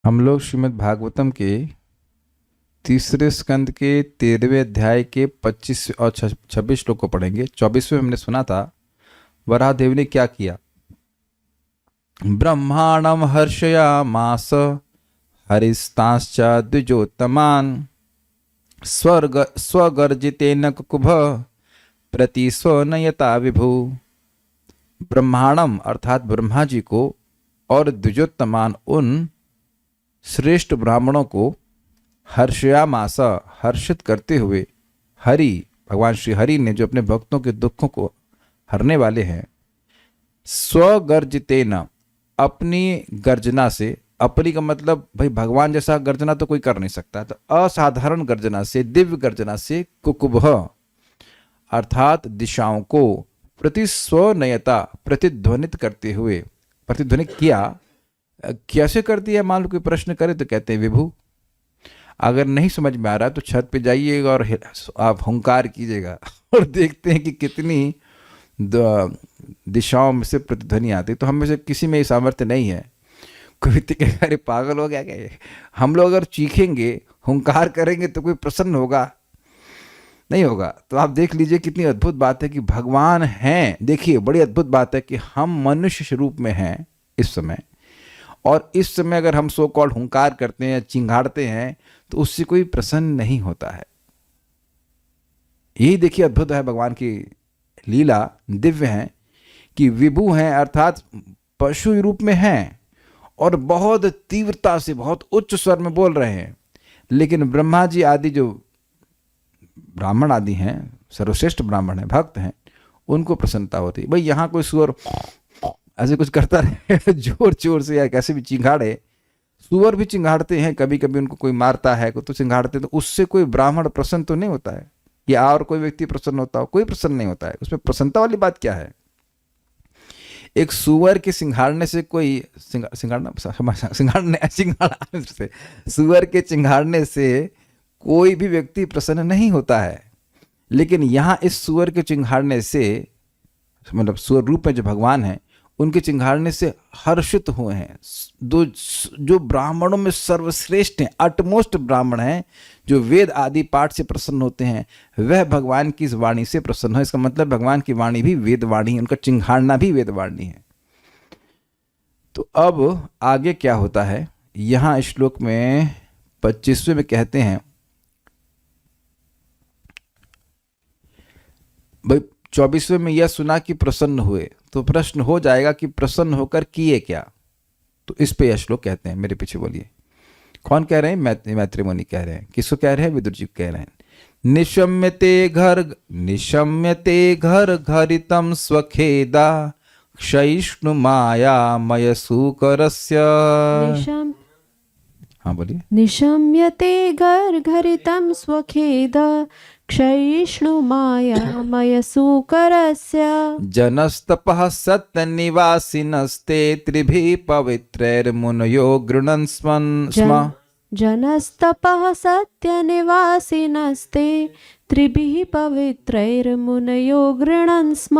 हम लोग श्रीमद् भागवतम के तीसरे स्कंद के 13वें अध्याय के 25 और 26 श्लोक को पढ़ेंगे। 24वें हमने सुना था वराहदेव ने क्या किया। ब्रह्मांडम हर्षयामास हरिस्तांश्च द्विजोत्तमान् स्वगर्जितेन कुकुभ प्रति स्वनयता विभु। ब्रह्मांडम अर्थात ब्रह्मा जी को और द्विजोत्तमान उन श्रेष्ठ ब्राह्मणों को हर्षयामास हर्षित करते हुए हरि भगवान श्री हरि ने जो अपने भक्तों के दुखों को हरने वाले हैं, स्वगर्जितेन अपनी गर्जना से, अपनी का मतलब भाई भगवान जैसा गर्जना तो कोई कर नहीं सकता, तो असाधारण गर्जना से, दिव्य गर्जना से, कुकुभ अर्थात दिशाओं को प्रति स्वनयता प्रतिध्वनित करते हुए, प्रतिध्वनित किया। कैसे कर दिया? मान लो कोई प्रश्न करे तो कहते हैं विभु। अगर नहीं समझ में आ रहा तो छत पे जाइएगा और आप हुंकार कीजिएगा और देखते हैं कि कितनी दिशाओं में से प्रतिध्वनि आती। तो हम में से किसी में ये सामर्थ्य नहीं है। कोई व्यक्ति कहेगा अरे पागल हो गया क्या ये? हम लोग अगर चीखेंगे, हुंकार करेंगे तो कोई प्रसन्न होगा? नहीं होगा। तो आप देख लीजिए कितनी अद्भुत बात है कि भगवान हैं। देखिए बड़ी अद्भुत बात है कि हम मनुष्य रूप में हैं इस समय, और इस समय अगर हम सो कॉल्ड हुंकार करते हैं, चिंगाड़ते हैं, तो उससे कोई प्रसन्न नहीं होता है। यही देखिए अद्भुत है भगवान की लीला, दिव्य है कि विभु हैं अर्थात पशु रूप में हैं और बहुत तीव्रता से, बहुत उच्च स्वर में बोल रहे हैं। लेकिन ब्रह्मा जी आदि जो ब्राह्मण आदि हैं, सर्वश्रेष्ठ ब्राह्मण हैं, भक्त हैं, उनको प्रसन्नता होती है। भाई यहाँ कोई सुअर ऐसे कुछ करता रहे जोर जोर से या कैसे भी चिंगाड़े, सुअर भी चिंगाड़ते हैं, कभी कभी उनको कोई मारता है तो चिंगाड़ते हैं, तो उससे कोई ब्राह्मण प्रसन्न तो नहीं होता है। या और कोई व्यक्ति प्रसन्न होता हो? कोई प्रसन्न नहीं होता है। उसमें प्रसन्नता वाली बात क्या है? एक सुअर के सिंघाड़ने से कोई सुअर के चिंगाड़ने से कोई भी व्यक्ति प्रसन्न नहीं होता है। लेकिन यहाँ इस सुअर के चिंगाड़ने से, मतलब सुअर रूप में जो भगवान हैं, उनके चिंगाड़ने से हर्षित हुए हैं। जो ब्राह्मणों में सर्वश्रेष्ठ हैं, अटमोस्ट ब्राह्मण हैं, जो वेद आदि पाठ से प्रसन्न होते हैं, वह भगवान की इस वाणी से प्रसन्न है। इसका मतलब भगवान की वाणी भी वेद वाणी है, उनका चिंगाड़ना भी वेद वाणी है। तो अब आगे क्या होता है, यहां श्लोक में 25वें में कहते हैं, भाई 24वें में यह सुना कि प्रसन्न हुए, तो प्रश्न हो जाएगा कि प्रसन्न होकर किए क्या? तो इस पे यह श्लोक कहते हैं। मेरे पीछे बोलिए, कौन कह रहे हैं? मैत्री मुनि कह रहे हैं। किसको कह रहे हैं? विदुर जी कह रहे हैं। निशम्यते घर घरितम स्वखेदा क्षयिष्णु मायामय सूकरस्य। हाँ बोलिए। निशम्यते गर्घरितं स्वखेद क्षयिष्णु मायामय सूकरस्य। जनस्तपः सत्यनिवासिनस्ते त्रिभिः पवित्रैर्मुनयो गृह्णन् स्म। जनस्तपः सत्यनिवासिनस्ते त्रिभिः पवित्रैर्मुनयो गृह्णन् स्म।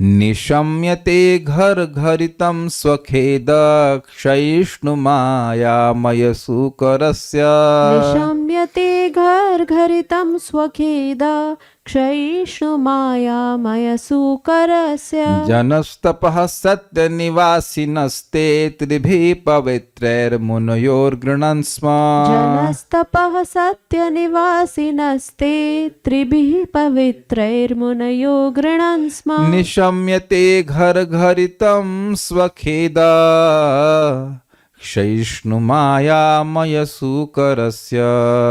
निशम्यते घर घरितं स्वखेद क्षयिष्णु मायामय सूकरस्य। निशम्यते गर्घरितं स्वखेद क्षयिष्णु मायामय सूकरस्य। जनस्तपः सत्यनिवासिनस्ते त्रिभिः पवित्रैर्मुनयोर्गृह्णन् स्म। जनस्तपः सत्यनिवासिनस्ते त्रिभिः पवित्रैर्मुनयो गृह्णन् स्म। निशम्यते घर घरितं स्वखेद क्षयिष्णु मायामय सूकरस्य।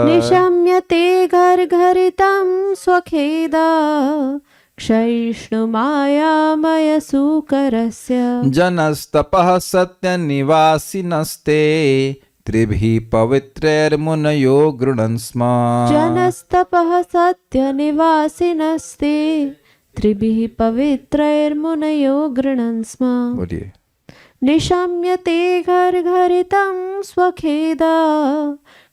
निशम्यते गर्घरितं स्वखेद क्षयिष्णु मायामय सूकरस्य। जनस्तपः सत्यनिवासिनस्ते त्रिभिः पवित्रैर्मुनयो गृह्णन् स्म। जनस्तपः सत्यनिवासिनस्ते त्रिभिः पवित्रैर्मुनयो गृह्णन् स्म। बोलिए। निशम्यते गर्घरितं स्वखेद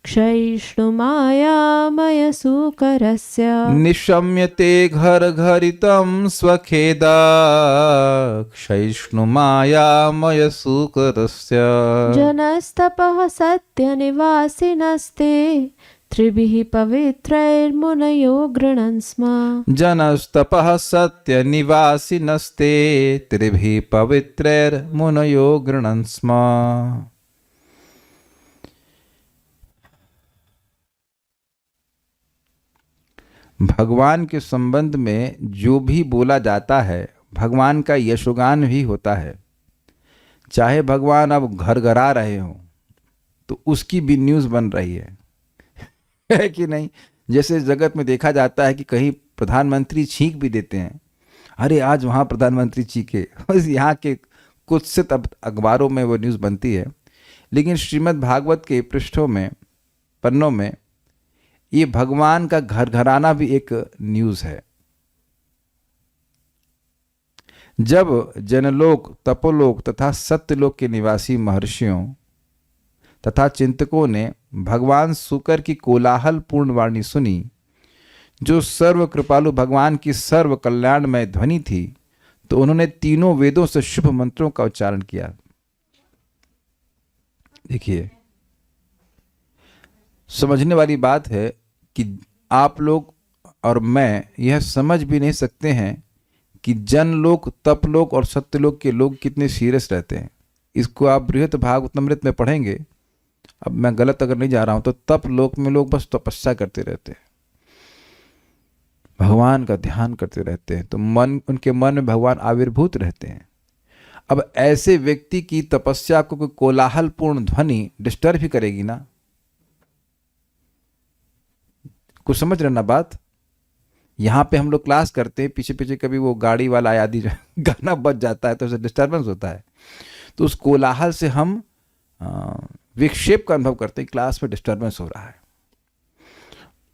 क्षयिष्णुमायामयसूकरस्य निशम्यते घर घरितं स्वखेदा क्षयिष्णुमायामय सुकरस्य जनस्तपः सत्यनिवासिनस्ते त्रिभिः पवित्रैर्मुनयो गृह्णन् स्म जनस्तपः सत्यनिवासिनस्ते त्रिभिः पवित्रैर्मुनयो गृह्णन् स्म। भगवान के संबंध में जो भी बोला जाता है भगवान का यशोगान भी होता है। चाहे भगवान अब घर घर आ रहे हो तो उसकी भी न्यूज़ बन रही है कि नहीं। जैसे जगत में देखा जाता है कि कहीं प्रधानमंत्री छींक भी देते हैं, अरे आज वहाँ प्रधानमंत्री छींके, बस यहाँ के कुछ से तब अखबारों में वो न्यूज़ बनती है। लेकिन श्रीमद् भागवत के पृष्ठों में पन्नों में ये भगवान का घर घराना भी एक न्यूज़ है। जब जनलोक, तपोलोक तथा सत्यलोक के निवासी महर्षियों तथा चिंतकों ने भगवान शुकर की कोलाहल पूर्ण वाणी सुनी, जो सर्व कृपालु भगवान की सर्व कल्याणमय ध्वनि थी, तो उन्होंने तीनों वेदों से शुभ मंत्रों का उच्चारण किया। देखिए, समझने वाली बात है कि आप लोग और मैं यह समझ भी नहीं सकते हैं कि जनलोक, तपलोक और सत्यलोक के लोग कितने सीरियस रहते हैं। इसको आप बृहत भागवतमृत में पढ़ेंगे। अब मैं गलत अगर नहीं जा रहा हूं तो तपलोक में लोग बस तपस्या करते रहते हैं, भगवान का ध्यान करते रहते हैं, तो मन, उनके मन में भगवान आविर्भूत रहते हैं। अब ऐसे व्यक्ति की तपस्या को कोई कोलाहलपूर्ण ध्वनि डिस्टर्ब ही करेगी ना। कुछ समझ रहे ना बात। यहाँ पे हम लोग क्लास करते हैं, पीछे पीछे कभी वो गाड़ी वाला आदि गाना बज जाता है तो उसे डिस्टर्बेंस होता है, तो उस कोलाहल से हम विक्षेप का अनुभव करते हैं, क्लास में डिस्टर्बेंस हो रहा है।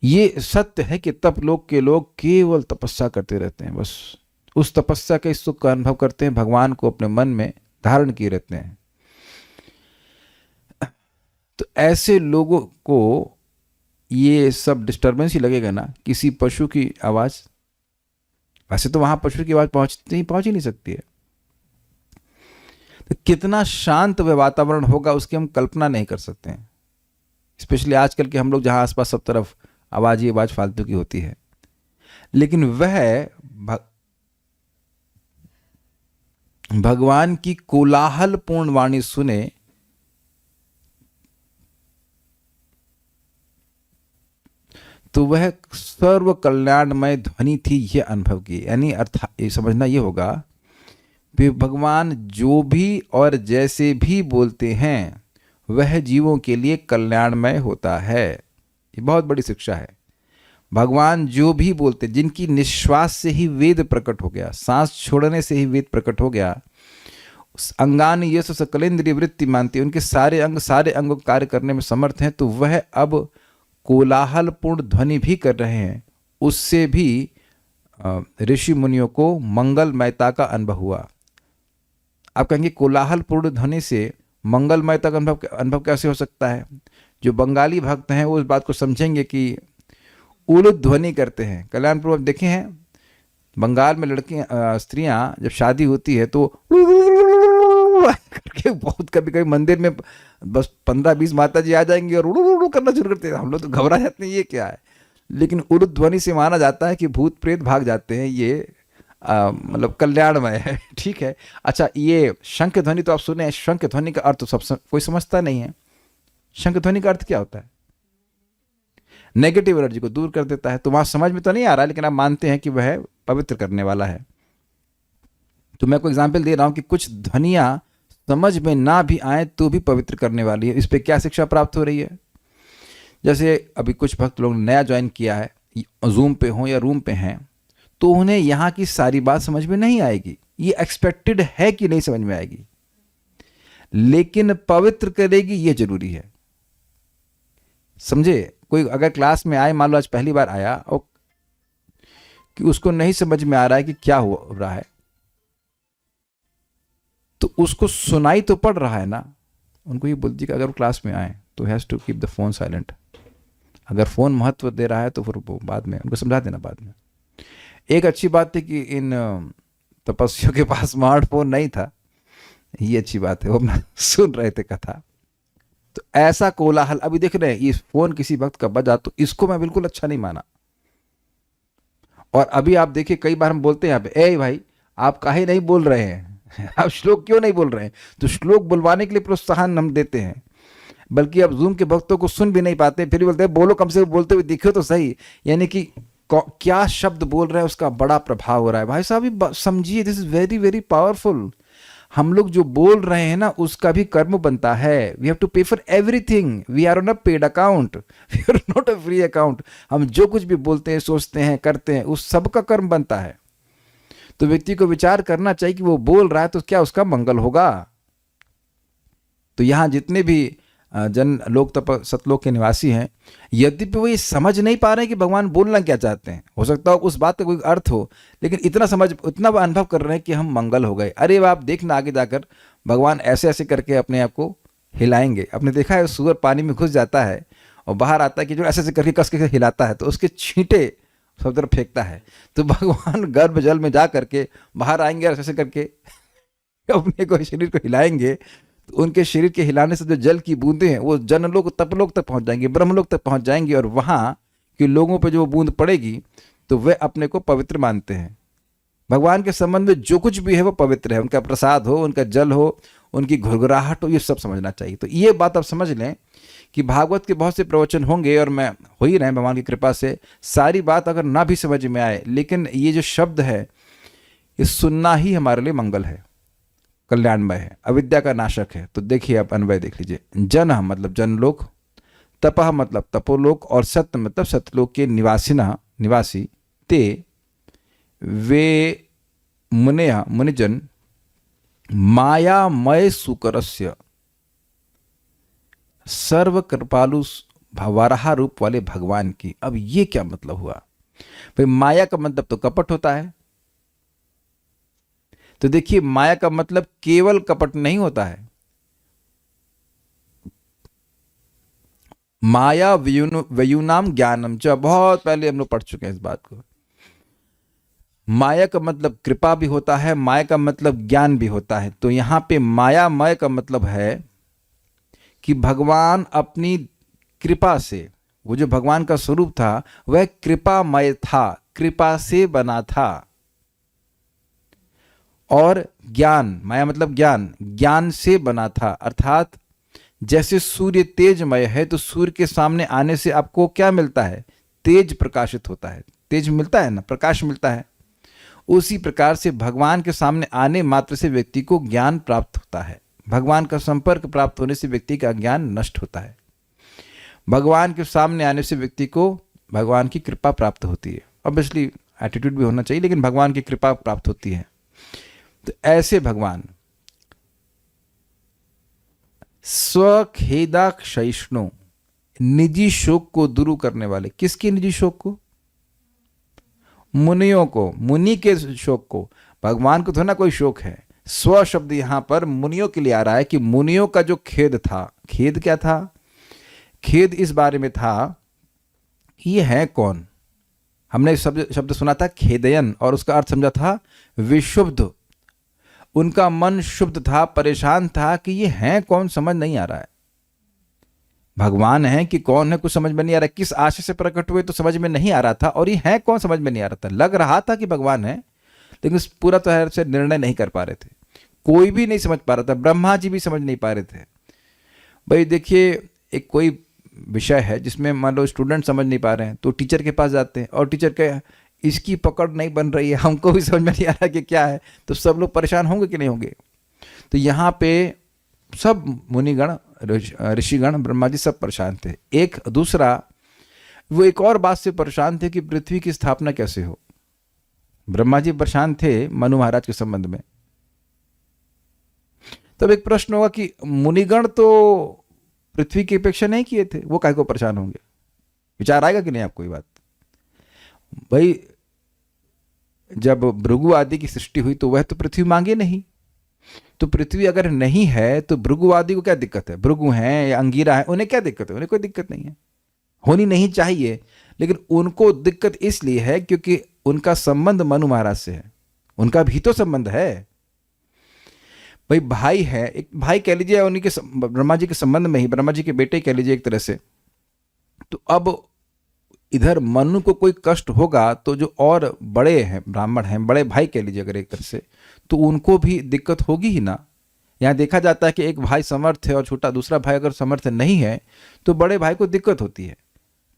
ये सत्य है कि तप लोक के लोग केवल तपस्या करते रहते हैं, बस उस तपस्या के सुख का अनुभव करते हैं, भगवान को अपने मन में धारण किए रहते हैं। तो ऐसे लोगों को ये सब डिस्टर्बेंस ही लगेगा ना। किसी पशु की आवाज, वैसे तो वहां पशु की आवाज पहुंच ही नहीं सकती है, तो कितना शांत वह वातावरण होगा उसकी हम कल्पना नहीं कर सकते हैं। स्पेशली आजकल के हम लोग जहां आसपास सब तरफ आवाज ही आवाज फालतू की होती है, लेकिन वह भगवान की कोलाहल पूर्ण वाणी सुने तो वह सर्व कल्याणमय ध्वनि थी, यह अनुभव की। यानी अर्थात ये समझना ये होगा कि भगवान जो भी और जैसे भी बोलते हैं वह जीवों के लिए कल्याणमय होता है। ये बहुत बड़ी शिक्षा है। भगवान जो भी बोलते, जिनकी निश्वास से ही वेद प्रकट हो गया, सांस छोड़ने से ही वेद प्रकट हो गया, अंगानि यश सकलेन्द्रिय वृत्ति मानती, उनके सारे अंग कार्य करने में समर्थ हैं, तो वह अब कोलाहल पूर्ण ध्वनि भी कर रहे हैं। उससे भी ऋषि मुनियों को मंगलमयता का अनुभव हुआ। आप कहेंगे कोलाहल पूर्ण ध्वनि से मंगलमयता का अनुभव कैसे हो सकता है? जो बंगाली भक्त हैं वो इस बात को समझेंगे कि उलूद ध्वनि करते हैं। कल्याणपुर देखे हैं, बंगाल में लड़कियां, स्त्रियां जब शादी होती है तो करके बहुत, कभी कभी मंदिर में बस 15-20 माता जी आ जाएंगी और उड़ू करना शुरू करते हैं। हम लोग तो घबरा जाते हैं, ये क्या है। लेकिन उलूद ध्वनि से माना जाता है कि भूत प्रेत भाग जाते हैं, ये मतलब कल्याणमय है। ठीक है। अच्छा, ये शंख ध्वनि तो आप सुने, शंख ध्वनि का अर्थ तो कोई समझता नहीं है। शंख ध्वनि का अर्थ क्या होता है? नेगेटिव एनर्जी को दूर कर देता है। तो वहां समझ में तो नहीं आ रहा, लेकिन आप मानते हैं कि वह पवित्र करने वाला है। तो मैं कोई एग्जाम्पल दे रहा हूं कि कुछ ध्वनियां समझ में ना भी आए तो भी पवित्र करने वाली है। इस पे क्या शिक्षा प्राप्त हो रही है? जैसे अभी कुछ भक्त लोग नया ज्वाइन किया है, जूम पे हो या रूम पे हैं, तो उन्हें यहाँ की सारी बात समझ में नहीं आएगी। ये एक्सपेक्टेड है कि नहीं समझ में आएगी, लेकिन पवित्र करेगी ये जरूरी है। समझे? कोई अगर क्लास में आए, मान लो आज पहली बार आया और कि उसको नहीं समझ में आ रहा है कि क्या हो रहा है, तो उसको सुनाई तो पड़ रहा है ना। उनको ये बोलती कि अगर वो क्लास में आए तो has to keep the phone silent. अगर फ़ोन महत्व दे रहा है तो फिर वो बाद में उनको समझा देना बाद में। एक अच्छी बात थी कि इन तपस्वियों के पास स्मार्टफोन नहीं था, ये अच्छी बात है, वो अपना सुन रहे थे कथा। तो ऐसा कोलाहल अभी देख रहे हैं, ये फ़ोन किसी वक्त का बजा तो इसको मैं बिल्कुल अच्छा नहीं माना। और अभी आप देखिए कई बार हम बोलते हैं यहाँ पे, ए भाई आप काहे नहीं बोल रहे हैं आप श्लोक क्यों नहीं बोल रहे हैं? तो श्लोक बुलवाने के लिए प्रोत्साहन हम देते हैं, बल्कि अब जूम के भक्तों को सुन भी नहीं पाते, फिर भी बोलते हैं बोलो, कम से कम बोलते हुए दिखो तो सही। यानी कि क्या शब्द बोल रहे हैं उसका बड़ा प्रभाव हो रहा है। भाई साहब समझिए, this is very very powerful. हम लोग जो बोल रहे हैं ना उसका भी कर्म बनता है। We have to pay for everything, we are on a paid account, we are not a free account. हम जो कुछ भी बोलते हैं, सोचते हैं, करते हैं, उस सब का कर्म बनता है। तो व्यक्ति को विचार करना चाहिए कि वो बोल रहा है तो क्या उसका मंगल होगा। तो यहाँ जितने भी जन लोक तप सतलोक के निवासी हैं, यद्यपि वो ये समझ नहीं पा रहे हैं कि भगवान बोलना क्या चाहते हैं, हो सकता हो उस बात का कोई अर्थ हो, लेकिन इतना अनुभव कर रहे हैं कि हम मंगल हो गए। अरे आप देखना आगे जाकर भगवान ऐसे ऐसे करके अपने आप को हिलाएंगे। आपने देखा है सूअर पानी में घुस जाता है और बाहर आता है कि जो ऐसे ऐसे करके कस के हिलाता है तो उसके छींटे सब तरफ फेंकता है। तो भगवान गर्भ जल में जा करके बाहर आएंगे और ऐसे ऐसे करके अपने को शरीर को हिलाएंगे। तो उनके शरीर के हिलाने से जो जल की बूंदें हैं वो जनलोक तपलोक तक पहुंच जाएंगी, ब्रह्मलोक तक पहुंच जाएंगी, और वहाँ के लोगों पर जो बूंद पड़ेगी तो वे अपने को पवित्र मानते हैं। भगवान के संबंध में जो कुछ भी है वो पवित्र है। उनका प्रसाद हो, उनका जल हो, उनकी घुरघुराहट हो, ये सब समझना चाहिए। तो ये बात आप समझ लें कि भागवत के बहुत से प्रवचन होंगे और मैं हो ही रहे हैं भगवान की कृपा से। सारी बात अगर ना भी समझ में आए, लेकिन ये जो शब्द है ये सुनना ही हमारे लिए मंगल है, कल्याणमय है, अविद्या का नाशक है। तो देखिए आप अन्वय देख लीजिए। जन मतलब जनलोक, तपह मतलब तपोलोक, और सत्य मतलब सतलोक के निवासी ते वे मुनय मुनिजन मायामय सुकरस्य सर्व कृपालु वराह रूप वाले भगवान की। अब ये क्या मतलब हुआ भाई? माया का मतलब तो कपट होता है। तो देखिए माया का मतलब केवल कपट नहीं होता है। माया वयुनाम ज्ञानम, जो बहुत पहले हम लोग पढ़ चुके हैं इस बात को। माया का मतलब कृपा भी होता है, माया का मतलब ज्ञान भी होता है। तो यहां पे मायामय का मतलब है कि भगवान अपनी कृपा से, वो जो भगवान का स्वरूप था वह कृपामय था, कृपा से बना था। और ज्ञान, माया मतलब ज्ञान, ज्ञान से बना था। अर्थात जैसे सूर्य तेजमय है तो सूर्य के सामने आने से आपको क्या मिलता है? तेज प्रकाशित होता है, तेज मिलता है ना, प्रकाश मिलता है। उसी प्रकार से भगवान के सामने आने मात्र से व्यक्ति को ज्ञान प्राप्त होता है। भगवान का संपर्क प्राप्त होने से व्यक्ति का ज्ञान नष्ट होता है। भगवान के सामने आने से व्यक्ति को भगवान की कृपा प्राप्त होती है। ऑब्वियसली एटीट्यूड भी होना चाहिए, लेकिन भगवान की कृपा प्राप्त होती है। तो ऐसे भगवान स्वखेदाक्षयिष्णु, निजी शोक को दूर करने वाले। किसके निजी शोक को? मुनियों को, मुनि के शोक को। भगवान को थोड़ा ना कोई शोक है। स्व शब्द यहां पर मुनियों के लिए आ रहा है कि मुनियों का जो खेद था, खेद क्या था? खेद इस बारे में था कि ये है कौन। हमने शब्द सुना था खेदयन, और उसका अर्थ समझा था विशुद्ध। उनका मन शुद्ध था, परेशान था कि ये है कौन, समझ नहीं आ रहा है। भगवान है कि कौन है कुछ समझ में नहीं आ रहा है। किस आशय से प्रकट हुए तो समझ में नहीं आ रहा था, और ये है कौन समझ में नहीं आ रहा था। लग रहा था कि भगवान है, लेकिन पूरा तरह से निर्णय नहीं कर पा रहे थे। कोई भी नहीं समझ पा रहा था, ब्रह्मा जी भी समझ नहीं पा रहे थे। भाई देखिए, एक कोई विषय है जिसमें मान लो स्टूडेंट समझ नहीं पा रहे हैं तो टीचर के पास जाते हैं, और टीचर के इसकी पकड़ नहीं बन रही है, हमको भी समझ में नहीं आ रहा कि क्या है, तो सब लोग परेशान होंगे कि नहीं होंगे। तो यहाँ पे सब मुनिगण, ऋषिगण, ब्रह्मा जी सब परेशान थे। एक दूसरा, वो एक और बात से परेशान थे कि पृथ्वी की स्थापना कैसे हो। ब्रह्मा जी परेशान थे मनु महाराज के संबंध में। तब एक प्रश्न होगा कि मुनिगण तो पृथ्वी की अपेक्षा नहीं किए थे, वो काहे को परेशान होंगे? विचार आएगा कि नहीं आपको ये बात? भाई जब भृगु आदि की सृष्टि हुई तो वह तो पृथ्वी मांगे नहीं, तो पृथ्वी अगर नहीं है तो भृगुवादी को क्या दिक्कत है? भृगु हैं या अंगीरा है, उन्हें क्या दिक्कत है? उन्हें कोई दिक्कत नहीं है, होनी नहीं चाहिए, लेकिन उनको दिक्कत इसलिए है क्योंकि उनका संबंध मनु महाराज से है। उनका भी तो संबंध है भाई, भाई है, एक भाई कह लीजिए, उन्हीं के ब्रह्मा जी के संबंध में ही, ब्रह्मा जी के बेटे कह लीजिए एक तरह से। तो अब इधर मनु को कोई कष्ट होगा तो जो और बड़े हैं ब्राह्मण हैं, बड़े भाई कह लीजिए अगर एक तरह से, तो उनको भी दिक्कत होगी ही ना। यहाँ देखा जाता है कि एक भाई समर्थ है और छोटा दूसरा भाई अगर समर्थ नहीं है तो बड़े भाई को दिक्कत होती है।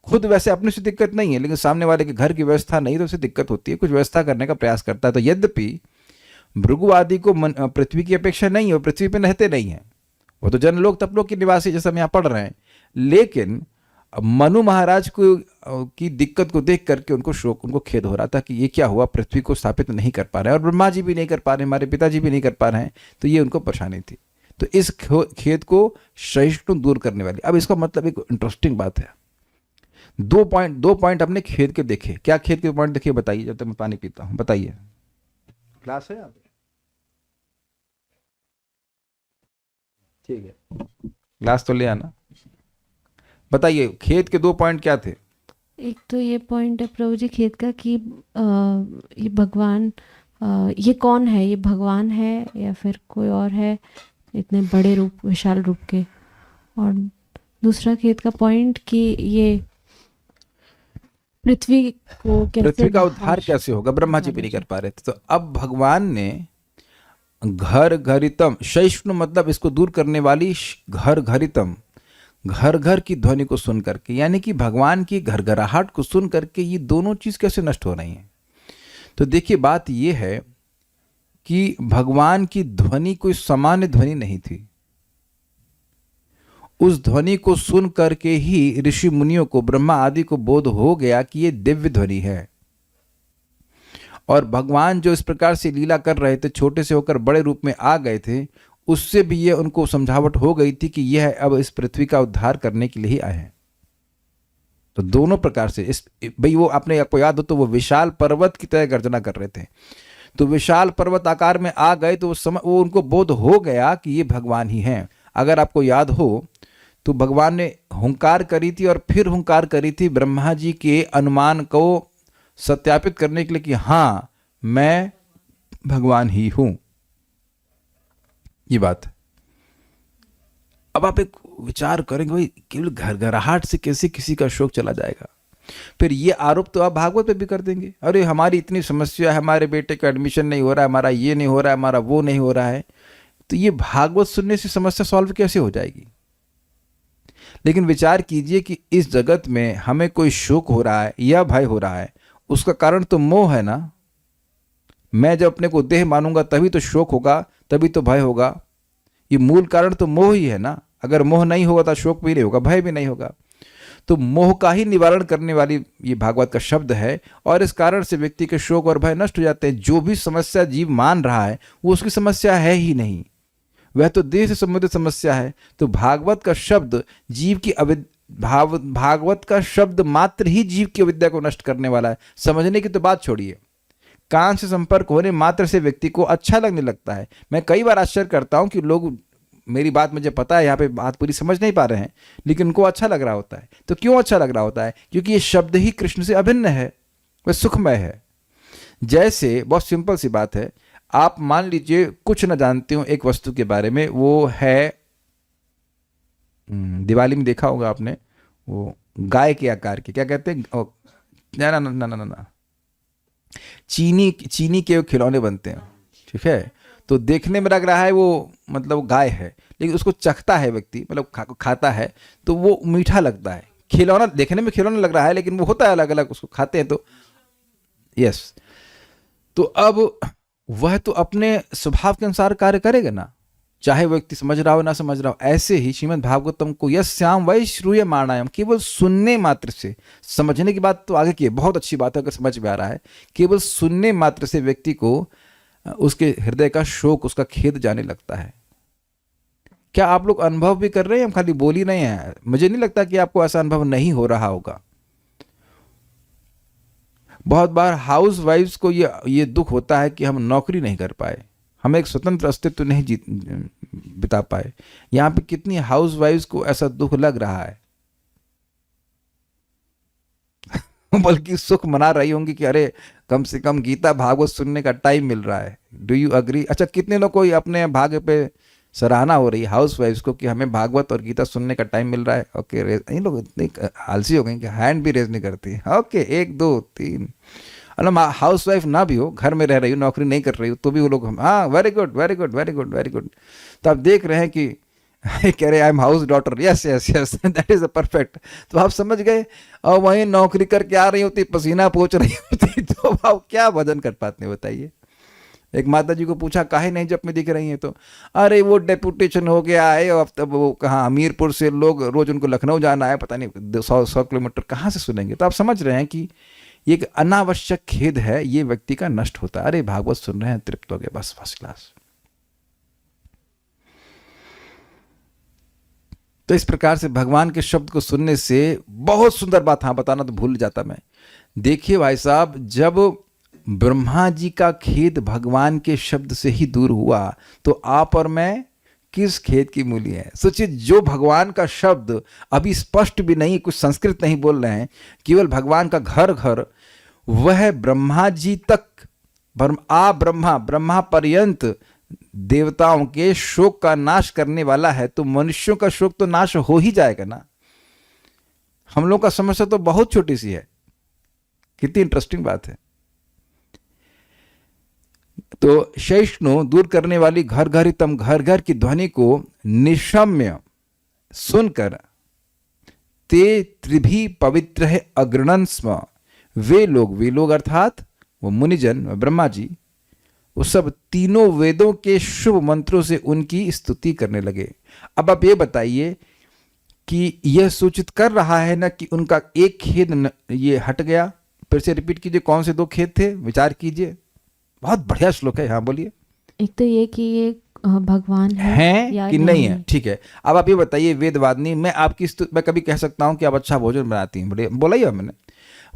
खुद वैसे अपने से दिक्कत नहीं है, लेकिन सामने वाले के घर की व्यवस्था नहीं तो उसे दिक्कत होती है, कुछ व्यवस्था करने का प्रयास करता है। तो यद्यपि भृगु आदि को पृथ्वी की अपेक्षा नहीं है, वो पृथ्वी पर रहते नहीं है, वो तो जनलोक तपलोक के निवासी जैसा हम यहाँ पढ़ रहे हैं, लेकिन मनु महाराज को की दिक्कत को देख करके उनको शोक, उनको खेद हो रहा था कि ये क्या हुआ, पृथ्वी को स्थापित नहीं कर पा रहे हैं और ब्रह्मा जी भी नहीं कर पा रहे, हमारे पिताजी भी नहीं कर पा रहे हैं, तो ये उनको परेशानी थी। तो इस खेद को सहिष्णु दूर करने वाली। अब इसका मतलब एक इंटरेस्टिंग बात है, दो पॉइंट अपने खेद के देखे। क्या खेद के पॉइंट देखिए, बताइए जब तक मैं पानी पीता हूं, बताइए। क्लास है आप? ठीक है, ग्लास तो ले आना। बताइए खेद के 2 पॉइंट क्या थे? एक तो ये पॉइंट है प्रभु जी खेद का कि ये भगवान, ये कौन है, ये भगवान है या फिर कोई और है इतने बड़े रूप, विशाल रूप के। और दूसरा खेद का पॉइंट कि ये पृथ्वी को कैसे, पृथ्वी का उद्धार कैसे होगा, ब्रह्मा जी भी नहीं कर पा रहे थे। तो अब भगवान ने घर घरितम, सहिष्णु मतलब इसको दूर करने वाली, घर घरितम, घर घर की ध्वनि को सुन करके, यानी कि भगवान की घरघराहट को सुन करके ये दोनों चीज कैसे नष्ट हो रही हैं। तो देखिए बात ये है कि भगवान की ध्वनि कोई सामान्य ध्वनि नहीं थी। उस ध्वनि को सुन करके ही ऋषि मुनियों को, ब्रह्मा आदि को बोध हो गया कि ये दिव्य ध्वनि है। और भगवान जो इस प्रकार से लीला कर रहे थे, छोटे से होकर बड़े रूप में आ गए थे, उससे भी ये उनको समझावट हो गई थी कि यह अब इस पृथ्वी का उद्धार करने के लिए ही आए हैं। तो दोनों प्रकार से इस भाई, वो अपने आपको याद हो तो वो विशाल पर्वत की तरह गर्जना कर रहे थे। तो विशाल पर्वत आकार में आ गए तो वो उनको बोध हो गया कि ये भगवान ही हैं। अगर आपको याद हो तो भगवान ने हुंकार करी थी और फिर हुंकार करी थी ब्रह्मा जी के अनुमान को सत्यापित करने के लिए कि हाँ मैं भगवान ही हूं। ये बात। अब आप एक विचार करेंगे भाई, केवल घरघराहट से कैसे किसी का शोक चला जाएगा। फिर ये आरोप तो आप भागवत पे भी कर देंगे, अरे हमारी इतनी समस्या है, हमारे बेटे का एडमिशन नहीं हो रहा है, हमारा ये नहीं हो रहा है, हमारा वो नहीं हो रहा है। तो ये भागवत सुनने से समस्या सॉल्व कैसे हो जाएगी? लेकिन विचार कीजिए कि इस जगत में हमें कोई शोक हो रहा है या भय हो रहा है, उसका कारण तो मोह है ना। मैं जब अपने को देह मानूंगा तभी तो शोक होगा, तभी तो भय होगा। ये मूल कारण तो मोह ही है ना। अगर मोह नहीं होगा तो शोक भी नहीं होगा, भय भी नहीं होगा। तो मोह का ही निवारण करने वाली ये भागवत का शब्द है, और इस कारण से व्यक्ति के शोक और भय नष्ट हो जाते हैं। जो भी समस्या जीव मान रहा है वो उसकी समस्या है ही नहीं, वह तो देह से संबंधित समस्या है। तो भागवत का शब्द जीव की भागवत का शब्द मात्र ही जीव की अविद्या को नष्ट करने वाला है। समझने की तो बात छोड़िए, कान से संपर्क होने मात्र से व्यक्ति को अच्छा लगने लगता है। मैं कई बार आश्चर्य करता हूं कि लोग, मेरी बात मुझे पता है यहाँ पे बात पूरी समझ नहीं पा रहे हैं, लेकिन उनको अच्छा लग रहा होता है। तो क्यों अच्छा लग रहा होता है? क्योंकि ये शब्द ही कृष्ण से अभिन्न है, वह सुखमय है। जैसे बहुत सिंपल सी बात है, आप मान लीजिए कुछ न जानते हो एक वस्तु के बारे में, वो है, दिवाली में देखा होगा आपने, वो गाय के आकार के, क्या कहते हैं, ना ना ना ना ना ना, चीनी के खिलौने बनते हैं, ठीक है। तो देखने में लग रहा है वो मतलब गाय है, लेकिन उसको चखता है व्यक्ति, मतलब खाता है तो वो मीठा लगता है। खिलौना देखने में खिलौना लग रहा है, लेकिन वो होता है अलग अलग, उसको खाते हैं तो यस। तो अब वह तो अपने स्वभाव के अनुसार कार्य करेगा ना, चाहे व्यक्ति समझ रहा हो ना समझ रहा हो। ऐसे ही श्रीमद् भागवतम को यस्याम वै श्रूयमाणायाम, केवल सुनने मात्र से, समझने की बात तो आगे की है, बहुत अच्छी बात है अगर समझ में आ रहा है, केवल सुनने मात्र से व्यक्ति को उसके हृदय का शोक, उसका खेद जाने लगता है। क्या आप लोग अनुभव भी कर रहे हैं, हम खाली बोल ही नहीं है? मुझे नहीं लगता कि आपको ऐसा अनुभव नहीं हो रहा होगा। बहुत बार हाउस वाइफ्स को ये दुख होता है कि हम नौकरी नहीं कर पाए, हम एक स्वतंत्र अस्तित्व नहीं बिता पाए। यहाँ पे कितनी हाउस वाइफ्स को ऐसा दुख लग रहा है बल्कि सुख मना रही होंगी कि अरे कम से कम गीता भागवत सुनने का टाइम मिल रहा है। Do you agree? अच्छा, कितने लोग को अपने भाग्य पे सराहना हो रही है हाउस वाइफ्स को कि हमें भागवत और गीता सुनने का टाइम मिल रहा है। ओके, इन लोग इतने आलसी हो गए कि हैंड भी रेज नहीं करती। ओके, 1 2 3। मतलब हाउस वाइफ ना भी हो, घर में रह रही हो, नौकरी नहीं कर रही हो, तो भी वो लोग हाँ very good very good very good very good. तो आप देख रहे हैं कि कह रहे I am house daughter, yes yes yes that is a perfect. तो आप समझ गए। और वहीं नौकरी करके आ रही होती, पसीना पोंछ रही होती, तो आप क्या भजन कर पाते हैं बताइए। एक माता जी को पूछा काहे नहीं जब में दिख रही हैं, तो अरे वो डेपुटेशन हो गया है, अब तब वो कहाँ हमीरपुर से लोग रोज उनको लखनऊ जाना है, पता नहीं 100 किलोमीटर कहाँ से सुनेंगे। तो आप समझ रहे हैं कि ये एक अनावश्यक खेद है, ये व्यक्ति का नष्ट होता है। अरे भागवत सुन रहे हैं, तृप्त हो गए, बस फर्स्ट क्लास। तो इस प्रकार से भगवान के शब्द को सुनने से बहुत सुंदर बात, हाँ बताना तो भूल जाता मैं। देखिए भाई साहब, जब ब्रह्मा जी का खेद भगवान के शब्द से ही दूर हुआ, तो आप और मैं किस खेद की मूली है। सोचिए, जो भगवान का शब्द अभी स्पष्ट भी नहीं, कुछ संस्कृत नहीं बोल रहे हैं, केवल भगवान का घर घर, वह ब्रह्मा जी तक, ब्रह्मा पर्यंत देवताओं के शोक का नाश करने वाला है, तो मनुष्यों का शोक तो नाश हो ही जाएगा ना। हम लोग का समस्या तो बहुत छोटी सी है। कितनी इंटरेस्टिंग बात है। तो सहिष्णु दूर करने वाली घर घरितम घर घर की ध्वनि को निशम्य सुनकर ते त्रिभी पवित्र है अग्रणन स्म। वे लोग अर्थात वो मुनिजन, ब्रह्मा जी, वो सब तीनों वेदों के शुभ मंत्रों से उनकी स्तुति करने लगे। अब आप ये बताइए कि यह सूचित कर रहा है ना कि उनका एक खेद ये हट गया। फिर से रिपीट कीजिए, कौन से 2 खेद थे, विचार कीजिए। बहुत बढ़िया श्लोक है, हाँ बोलिए। एक तो ये कि ये भगवान है या कि नहीं है, ठीक है। अब आप ये बताइए, वेदवादिनी, मैं कभी कह सकता हूं कि आप अच्छा भोजन बनाती हैं, बढ़िया बोला ही मैंने।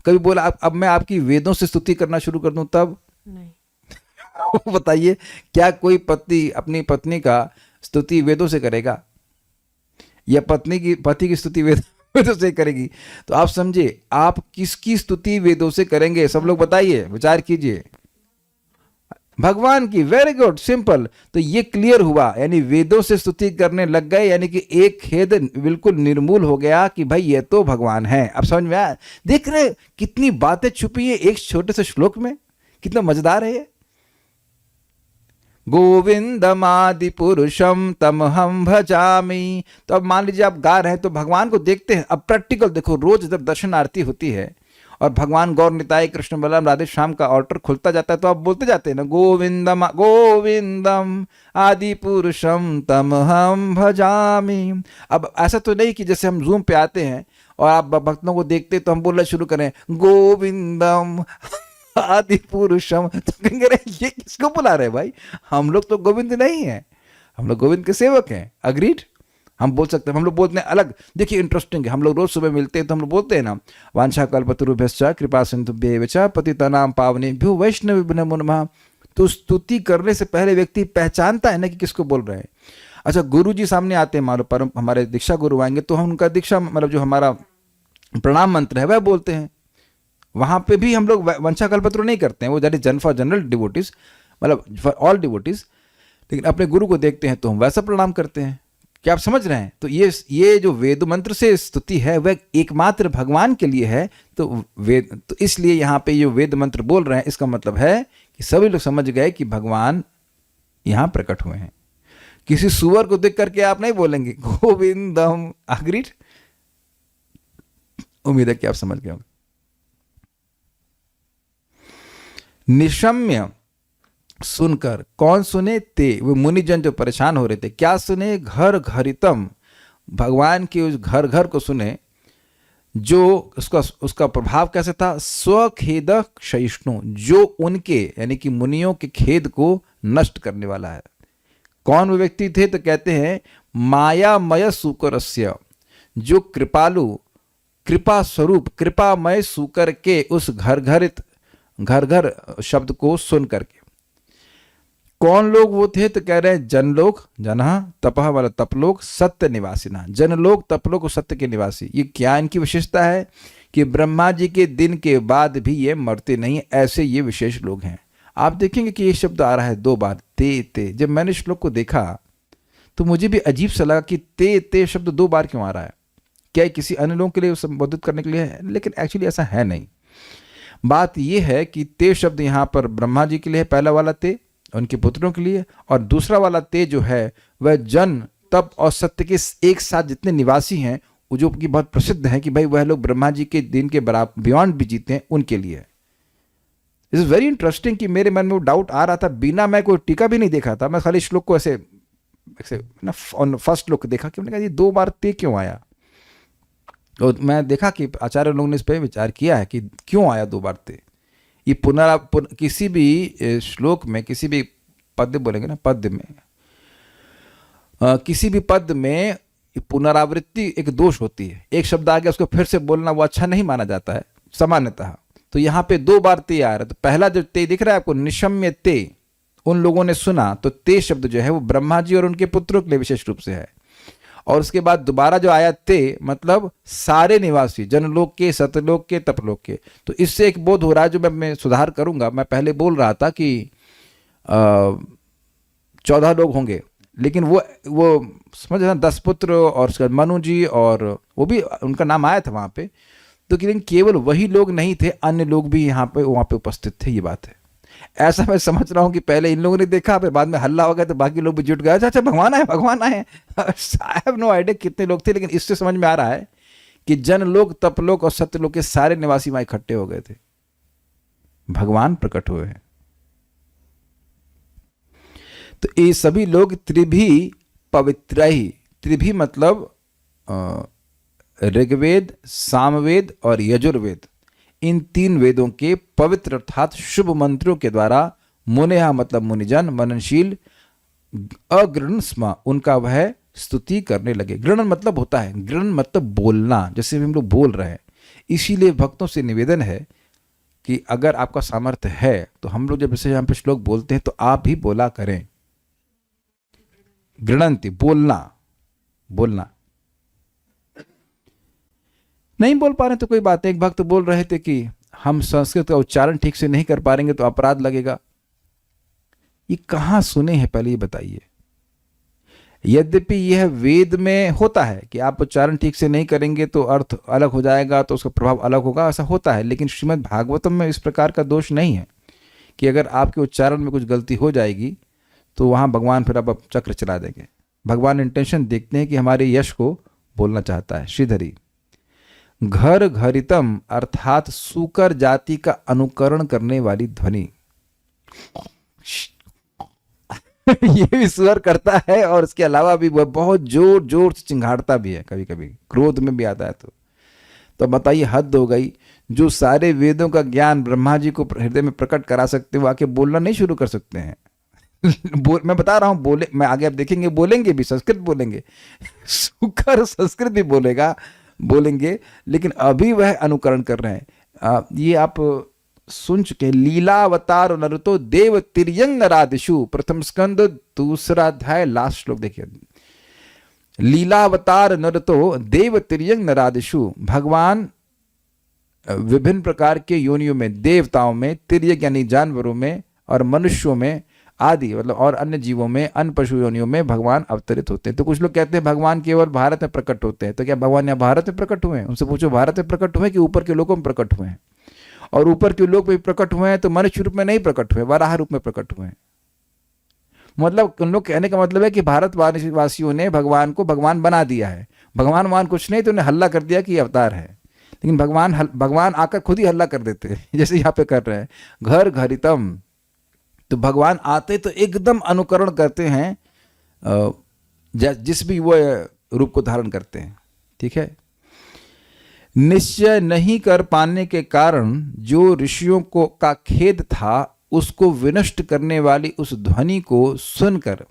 कभी बोला अब मैं आपकी वेदों से स्तुति करना शुरू कर दूं तब नहीं बताइए, क्या कोई पति अपनी पत्नी का स्तुति वेदों से करेगा, या पति की स्तुति वेदों से करेगी? तो आप समझे, आप किसकी स्तुति वेदों से करेंगे? सब लोग बताइए, विचार कीजिए। भगवान की। Very good, simple. तो ये क्लियर हुआ, यानी वेदों से स्तुति करने लग गए, यानी कि एक खेद बिल्कुल निर्मूल हो गया कि भाई ये तो भगवान है। अब समझ में आया? देख रहे कितनी बातें छुपी है एक छोटे से श्लोक में, कितना मजेदार है ये। गोविंदमादि पुरुषम तमहम भजामि। तो अब मान लीजिए आप गा रहे हैं, तो भगवान को देखते हैं। अब प्रैक्टिकल देखो, रोज जब दर्शन आरती होती है और भगवान गौर निताई कृष्ण बलराम राधे श्याम का ऑर्डर खुलता जाता है, तो आप बोलते जाते हैं ना, गोविंदम गोविंदम आदि पुरुषम तमहम भजामि। अब ऐसा तो नहीं कि जैसे हम जूम पे आते हैं और आप भक्तों को देखते तो हम बोलना शुरू करें गोविंदम आदि पुरुषम, तो कहेंगे ये किसको बुला रहे भाई, हम लोग तो गोविंद नहीं है, हम लोग गोविंद के सेवक हैं। अग्रीड? हम बोल सकते हैं, हम लोग बोलते हैं अलग। देखिए इंटरेस्टिंग है, हम लोग रोज सुबह मिलते हैं तो हम लोग बोलते हैं ना, वांछा कल्पतरुभ्यश्च कृपा सिंधुभ्येव च पतितानां पावनेभ्यो वैष्णवेभ्यो नमो नमः। तो स्तुति करने से पहले व्यक्ति पहचानता है ना कि किसको बोल रहे हैं। अच्छा, गुरु जी सामने आते हैं, मान लो हमारे दीक्षा गुरु आएंगे, तो हम उनका दीक्षा मतलब जो हमारा प्रणाम मंत्र है वह बोलते हैं। वहां पे भी हम लोग वंशा कल्पतरु नहीं करते हैं, वो that is for general devotees, मतलब फॉर ऑल डिवोटीज। लेकिन अपने गुरु को देखते हैं तो हम वैसा प्रणाम करते हैं। क्या आप समझ रहे हैं? तो ये जो वेद मंत्र से स्तुति है वह एकमात्र भगवान के लिए है। तो इसलिए यहाँ पे जो वेद मंत्र बोल रहे हैं, इसका मतलब है कि सभी लोग समझ गए कि भगवान यहाँ प्रकट हुए हैं। किसी सुअर को देख करके आप नहीं बोलेंगे गोविंदम। अग्रीड? उम्मीद है कि आप समझ गए होंगे। निशम्य सुनकर, कौन सुने? ते, वो मुनिजन जो परेशान हो रहे थे। क्या सुने? घर घरितम, भगवान के उस घर घर को सुने, जो उसका प्रभाव कैसे था? स्वखेद सहिष्णु, जो उनके यानी कि मुनियों के खेद को नष्ट करने वाला है। कौन वो व्यक्ति थे? तो कहते हैं मायामय सूकरस्य, जो कृपालु, कृपा स्वरूप, कृपामय सूकर के उस घर घर शब्द को सुन करके। कौन लोग वो थे? तो कह रहे हैं जनलोक, जनः तपः वाला तपलोक, सत्य निवासिना। जनलोक, तपलोक और सत्य के निवासी। ये क्या इनकी विशेषता है कि ब्रह्मा जी के दिन के बाद भी ये मरते नहीं, ऐसे ये विशेष लोग हैं। आप देखेंगे कि ये शब्द आ रहा है 2 बार, ते ते। जब मैंने श्लोक को देखा तो मुझे भी अजीब सा लगा कि ते ते शब्द 2 बार क्यों आ रहा है, क्या किसी अन्य लोगों के लिए संबोधित करने के लिए है? लेकिन एक्चुअली ऐसा है नहीं। बात यह है कि ते शब्द यहाँ पर ब्रह्मा जी के लिए है, पहला वाला ते उनके पुत्रों के लिए, और दूसरा वाला ते जो है वह जन, तप और सत्य के एक साथ जितने निवासी हैं, वो जो कि बहुत प्रसिद्ध है कि भाई वह लोग ब्रह्मा जी के दिन के बराबर बियॉन्ड भी जीते हैं, उनके लिए। इट्स वेरी इंटरेस्टिंग कि मेरे मन में वो डाउट आ रहा था, बिना मैं कोई टीका भी नहीं देखा था, मैं खाली श्लोक को ऐसे ना ऑन फर्स्ट लुक देखा कि मैंने कहा ये 2 बार ते क्यों आया। और मैं देखा कि आचार्य लोगों ने इस पर विचार किया है कि क्यों आया 2 बार ते। ये किसी भी श्लोक में, किसी भी पद्य बोलेंगे ना, पद्य में किसी भी पद में पुनरावृत्ति एक दोष होती है। एक शब्द आ गया उसको फिर से बोलना वो अच्छा नहीं माना जाता है सामान्यतः। तो यहाँ पे 2 बार ते आ रहा है। तो पहला जो ते दिख रहा है आपको, निशम्य ते, उन लोगों ने सुना, तो ते शब्द जो है वो ब्रह्मा जी और उनके पुत्रों के लिए विशेष रूप से है। और उसके बाद दोबारा जो आया ते, मतलब सारे निवासी, जनलोक के, सतलोक के, तपलोक के। तो इससे एक बोध हो रहा है जो मैं सुधार करूंगा। मैं पहले बोल रहा था कि 14 लोग होंगे, लेकिन वो समझ ना 10 पुत्र और उसके बाद मनु जी, और वो भी उनका नाम आया था वहां पे। तो लेकिन केवल वही लोग नहीं थे, अन्य लोग भी वहां पे उपस्थित थे, ये बात है। ऐसा मैं समझ रहा हूँ कि पहले इन लोगों ने देखा, फिर बाद में हल्ला हो गया तो बाकी लोग भी जुट गए, अच्छा भगवान आए, भगवान आए। आई हैव नो आइडिया कितने लोग थे, लेकिन इससे समझ में आ रहा है कि जनलोक, तपलोक और सत्यलोक के सारे निवासी वहां इकट्ठे हो गए थे, भगवान प्रकट हुए हैं। तो ये सभी लोग त्रिभी पवित्र ही, त्रिभी मतलब ऋग्वेद, सामवेद और यजुर्वेद, इन 3 वेदों के पवित्र अर्थात शुभ मंत्रों के द्वारा मुनेहा मतलब मुनिजन, मननशील, अगृण स्म उनका वह स्तुति करने लगे। गृणन मतलब होता है, गृणन मतलब बोलना, जैसे हम लोग बोल रहे हैं। इसीलिए भक्तों से निवेदन है कि अगर आपका सामर्थ्य है तो हम लोग जब जैसे यहाँ पे श्लोक बोलते हैं तो आप भी बोला करें। गृणंति बोलना, बोलना नहीं बोल पा रहे तो कोई बात नहीं। एक भक्त बोल रहे थे कि हम संस्कृत का उच्चारण ठीक से नहीं कर पाएंगे तो अपराध लगेगा। ये कहां सुने हैं, पहले ये बताइए। यद्यपि यह वेद में होता है कि आप उच्चारण ठीक से नहीं करेंगे तो अर्थ अलग हो जाएगा, तो उसका प्रभाव अलग होगा, ऐसा होता है। लेकिन श्रीमद् भागवतम में इस प्रकार का दोष नहीं है कि अगर आपके उच्चारण में कुछ गलती हो जाएगी तो वहां भगवान फिर अब चक्र चला देंगे। भगवान इंटेंशन देखते हैं कि हमारे यश को बोलना चाहता है। श्रीधरी घर घरितम अर्थात सूकर जाति का अनुकरण करने वाली ध्वनि। ये भी स्वर करता है और इसके अलावा भी वह बहुत जोर जोर से चिंघाड़ता भी है, कभी कभी क्रोध में भी आता है। तो बताइए, हद हो गई। जो सारे वेदों का ज्ञान ब्रह्मा जी को हृदय में प्रकट करा सकते हो, आके बोलना नहीं शुरू कर सकते हैं। मैं बता रहा हूं, बोले मैं आगे आप देखेंगे, बोलेंगे भी, संस्कृत बोलेंगे, सुकर संस्कृत भी बोलेंगे, लेकिन अभी वह अनुकरण कर रहे हैं। ये आप सुन चुके। लीलावतार नरुतो देव तिर्यंग नरादिशु, प्रथम स्कंद 2 अध्याय लास्ट श्लोक देखिए। लीलावतार नरुतो देव तिर्यंग नरादिशु, भगवान विभिन्न प्रकार के योनियों में, देवताओं में, तिर्यक यानी जानवरों में, और मनुष्यों में आदि मतलब और अन्य जीवों में, अन्य पशु योनियों में भगवान अवतरित होते हैं। तो कुछ लोग कहते हैं भगवान केवल भारत में प्रकट होते हैं। तो क्या भगवान यहाँ भारत में प्रकट हुए हैं? उनसे पूछो, भारत में प्रकट हुए कि ऊपर के लोगों में प्रकट हुए हैं? और ऊपर के लोग भी प्रकट हुए हैं तो मनुष्य रूप में नहीं प्रकट हुए, वराह रूप में प्रकट हुए हैं। मतलब उन लोग कहने का मतलब है कि भारत वासियों ने भगवान को भगवान बना दिया है। भगवान वहां कुछ नहीं, तो उन्हें हल्ला कर दिया कि अवतार है। लेकिन भगवान आकर खुद ही हल्ला कर देते हैं, जैसे यहाँ पे कर रहे हैं। घर घरितम, तो भगवान आते तो एकदम अनुकरण करते हैं, जिस भी वो रूप को धारण करते हैं। ठीक है। निश्चय नहीं कर पाने के कारण जो ऋषियों को का खेद था, उसको विनष्ट करने वाली उस ध्वनि को सुनकर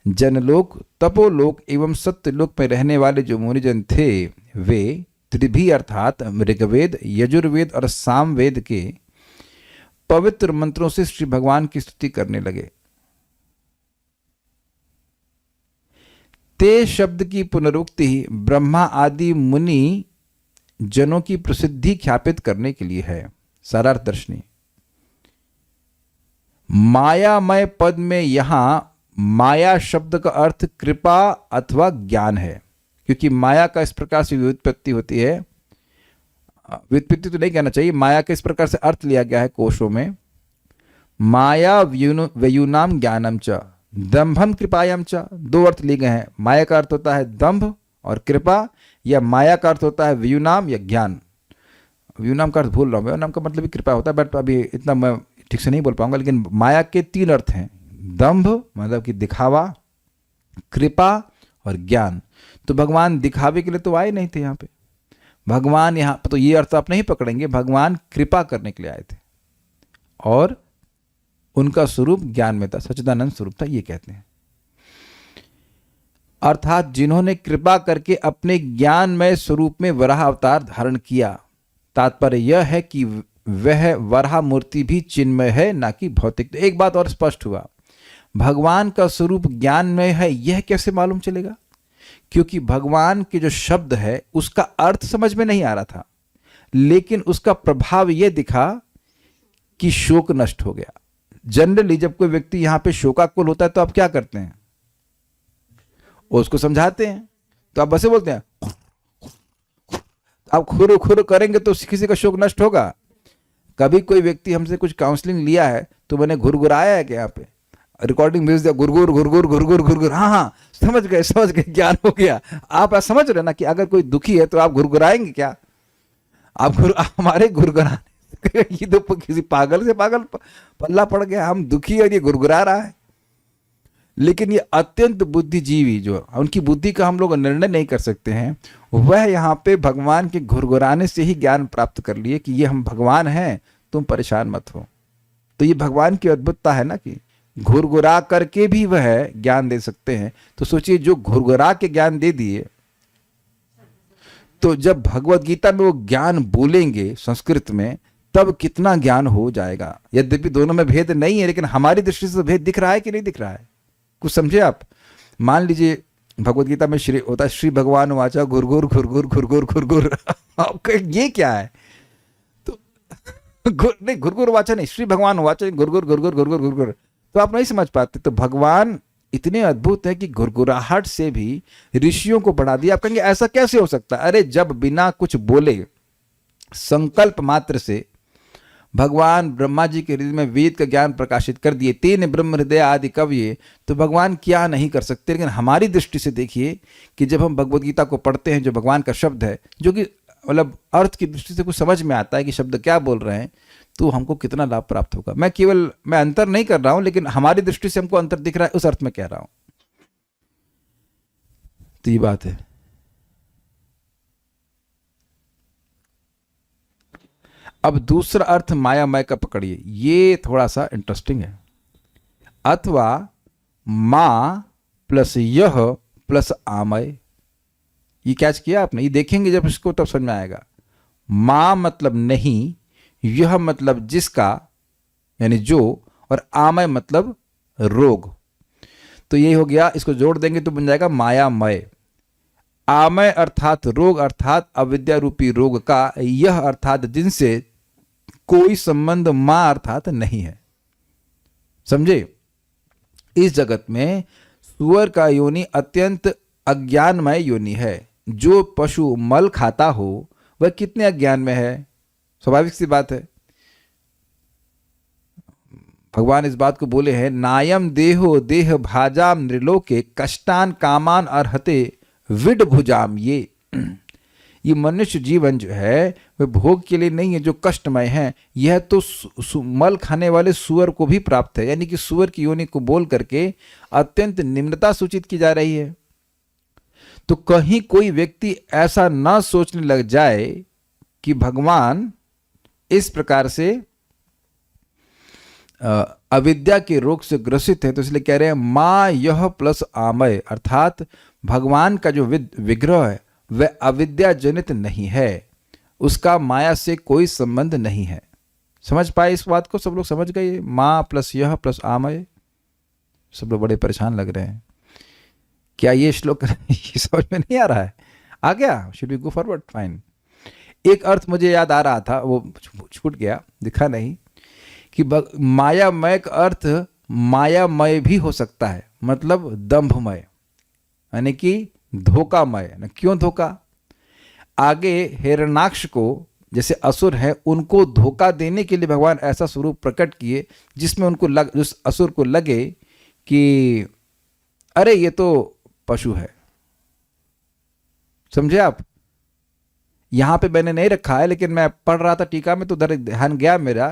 जनलोक, तपोलोक एवं सत्यलोक में रहने वाले जो मुनिजन थे, वे त्रिभी अर्थात ऋग्वेद, यजुर्वेद और सामवेद के पवित्र मंत्रों से श्री भगवान की स्तुति करने लगे। ते शब्द की पुनरुक्ति ब्रह्मा आदि मुनि जनों की प्रसिद्धि ख्यापित करने के लिए है। सारार्थ दर्शनी। मायामय पद में यहां माया शब्द का अर्थ कृपा अथवा ज्ञान है, क्योंकि माया का इस प्रकार से व्युत्पत्ति होती है, व्युत्पत्ति तो नहीं कहना चाहिए, माया का इस प्रकार से अर्थ लिया गया है कोशों में, माया वयुनाम ज्ञानम च दंभम कृपायाम च। दो अर्थ लिए गए हैं। माया का अर्थ होता है दंभ और कृपा, या माया का अर्थ होता है व्युनाम या ज्ञान। व्युनाम का अर्थ भूल रहा हूँ, व्युनाम का मतलब भी कृपा होता है, बट अभी इतना मैं ठीक से नहीं बोल पाऊंगा। लेकिन माया के तीन अर्थ हैं, दंभ मतलब कि दिखावा, कृपा और ज्ञान। तो भगवान दिखावे के लिए तो आए नहीं थे यहाँ पे, भगवान यहाँ तो ये अर्थ आप नहीं पकड़ेंगे, भगवान कृपा करने के लिए आए थे और उनका स्वरूप ज्ञान में था, सच्चिदानंद स्वरूप था, ये कहते हैं। अर्थात जिन्होंने कृपा करके अपने ज्ञानमय स्वरूप में वराह अवतार धारण किया। तात्पर्य यह है कि वह वराह मूर्ति भी चिन्मय है, ना कि भौतिक। तो एक बात और स्पष्ट हुआ, भगवान का स्वरूप ज्ञानमय है, यह कैसे मालूम चलेगा? क्योंकि भगवान के जो शब्द है उसका अर्थ समझ में नहीं आ रहा था, लेकिन उसका प्रभाव यह दिखा कि शोक नष्ट हो गया। जनरली जब कोई व्यक्ति यहां पे शोकाकुल होता है तो आप क्या करते हैं? उसको समझाते हैं। तो आप बसे बोलते हैं, आप खुर खुर करेंगे तो किसी का शोक नष्ट होगा? कभी कोई व्यक्ति हमसे कुछ काउंसलिंग लिया है तो मैंने घुरघुराया है क्या? यहाँ पे रिकॉर्डिंग भेज दिया, गुरगुर गुरगुर गुरगुर गुरगुर, हाँ हाँ समझ गए, ज्ञान हो गया। आप समझ रहे ना कि अगर कोई दुखी है तो आप घुरघुराएंगे क्या? आप हमारे घुरघुराने ये तो किसी पागल से पागल पल्ला पड़ गया, हम दुखी और ये घुरघुरा रहा है। लेकिन ये अत्यंत बुद्धिजीवी, जो उनकी बुद्धि का हम लोग निर्णय नहीं कर सकते हैं, वह यहाँ पे भगवान के घुरघुराने से ही ज्ञान प्राप्त कर लिए कि ये हम भगवान हैं, तुम परेशान मत हो। तो ये भगवान की अद्भुतता है ना कि घुरघुरा करके भी वह ज्ञान दे सकते हैं। तो सोचिए, जो घुरघुरा के ज्ञान दे दिए, तो जब भगवत गीता में वो ज्ञान बोलेंगे संस्कृत में, तब कितना ज्ञान हो जाएगा। यद्यपि दोनों में भेद नहीं है, लेकिन हमारी दृष्टि से भेद दिख रहा है कि नहीं दिख रहा है? कुछ समझे आप? मान लीजिए भगवत गीता में श्री होता है, श्री भगवान वाचा घुरघुर घुरघुर घुरघुर घुरघुर। ये क्या है? तो नहीं, घुरघुर वाचा नहीं, श्री भगवान वाचा घुरघुर घुरघुर घुरघुर घुरघुर, तो आप नहीं समझ पाते। तो भगवान इतने अद्भुत है कि घुरघुराहट से भी ऋषियों को बढ़ा दिया। आप कहेंगे ऐसा कैसे हो सकता है? अरे जब बिना कुछ बोले संकल्प मात्र से भगवान ब्रह्मा जी के हृदय में वेद का ज्ञान प्रकाशित कर दिए, तेन ब्रह्म हृदय आदि कवये, तो भगवान क्या नहीं कर सकते। लेकिन हमारी दृष्टि से देखिए कि जब हम भगवत गीता को पढ़ते हैं, जो भगवान का शब्द है, जो कि मतलब अर्थ की दृष्टि से कुछ समझ में आता है कि शब्द क्या बोल रहे हैं, तो हमको कितना लाभ प्राप्त होगा। मैं अंतर नहीं कर रहा हूं, लेकिन हमारी दृष्टि से हमको अंतर दिख रहा है, उस अर्थ में कह रहा हूं। तो ये बात है। अब दूसरा अर्थ मायामय का पकड़िए, ये थोड़ा सा इंटरेस्टिंग है। अथवा मां प्लस यह प्लस आमय, ये कैच किया आपने? ये देखेंगे जब इसको तब समझ में आएगा। मां मतलब नहीं, यह मतलब जिसका यानी जो, और आमय मतलब रोग। तो ये हो गया, इसको जोड़ देंगे तो बन जाएगा मायामय। आमय अर्थात रोग, अर्थात अविद्या रूपी रोग का, यह अर्थात जिनसे कोई संबंध मां अर्थात नहीं है। समझे? इस जगत में सुअर का योनि अत्यंत अज्ञानमय योनि है। जो पशु मल खाता हो वह कितने अज्ञान में है? स्वाभाविक सी बात है। भगवान इस बात को बोले हैं, नायम देहो देह भाजाम नृलोके कष्टान कामान अर्हते विड भुजाम। ये मनुष्य जीवन जो है वह भोग के लिए नहीं है, जो कष्टमय है। यह तो मल खाने वाले सुअर को भी प्राप्त है। यानी कि सुअर की योनि को बोल करके अत्यंत निम्नता सूचित की जा रही है। तो कहीं कोई व्यक्ति ऐसा ना सोचने लग जाए कि भगवान इस प्रकार से अविद्या के रोग से ग्रसित है, तो इसलिए कह रहे हैं मां यह प्लस आमय, अर्थात भगवान का जो विग्रह है वह अविद्या जनित नहीं है, उसका माया से कोई संबंध नहीं है। समझ पाए इस बात को? सब लोग समझ गए? मां प्लस यह प्लस आमय। सब लोग बड़े परेशान लग रहे हैं। क्या ये श्लोक ये समझ में नहीं आ रहा है? आ गया? Should we go forward? Fine. एक अर्थ मुझे याद आ रहा था, वो छूट गया, दिखा नहीं, कि मायामय का अर्थ मायामय भी हो सकता है, मतलब दंभमय, यानी कि धोखामय। ना क्यों धोखा? आगे हिरण्याक्ष को, जैसे असुर है, उनको धोखा देने के लिए भगवान ऐसा स्वरूप प्रकट किए जिसमें उनको उस असुर को लगे कि अरे ये तो पशु है। समझे आप? यहां पे मैंने नहीं रखा है, लेकिन मैं पढ़ रहा था टीका में तो उधर ध्यान गया मेरा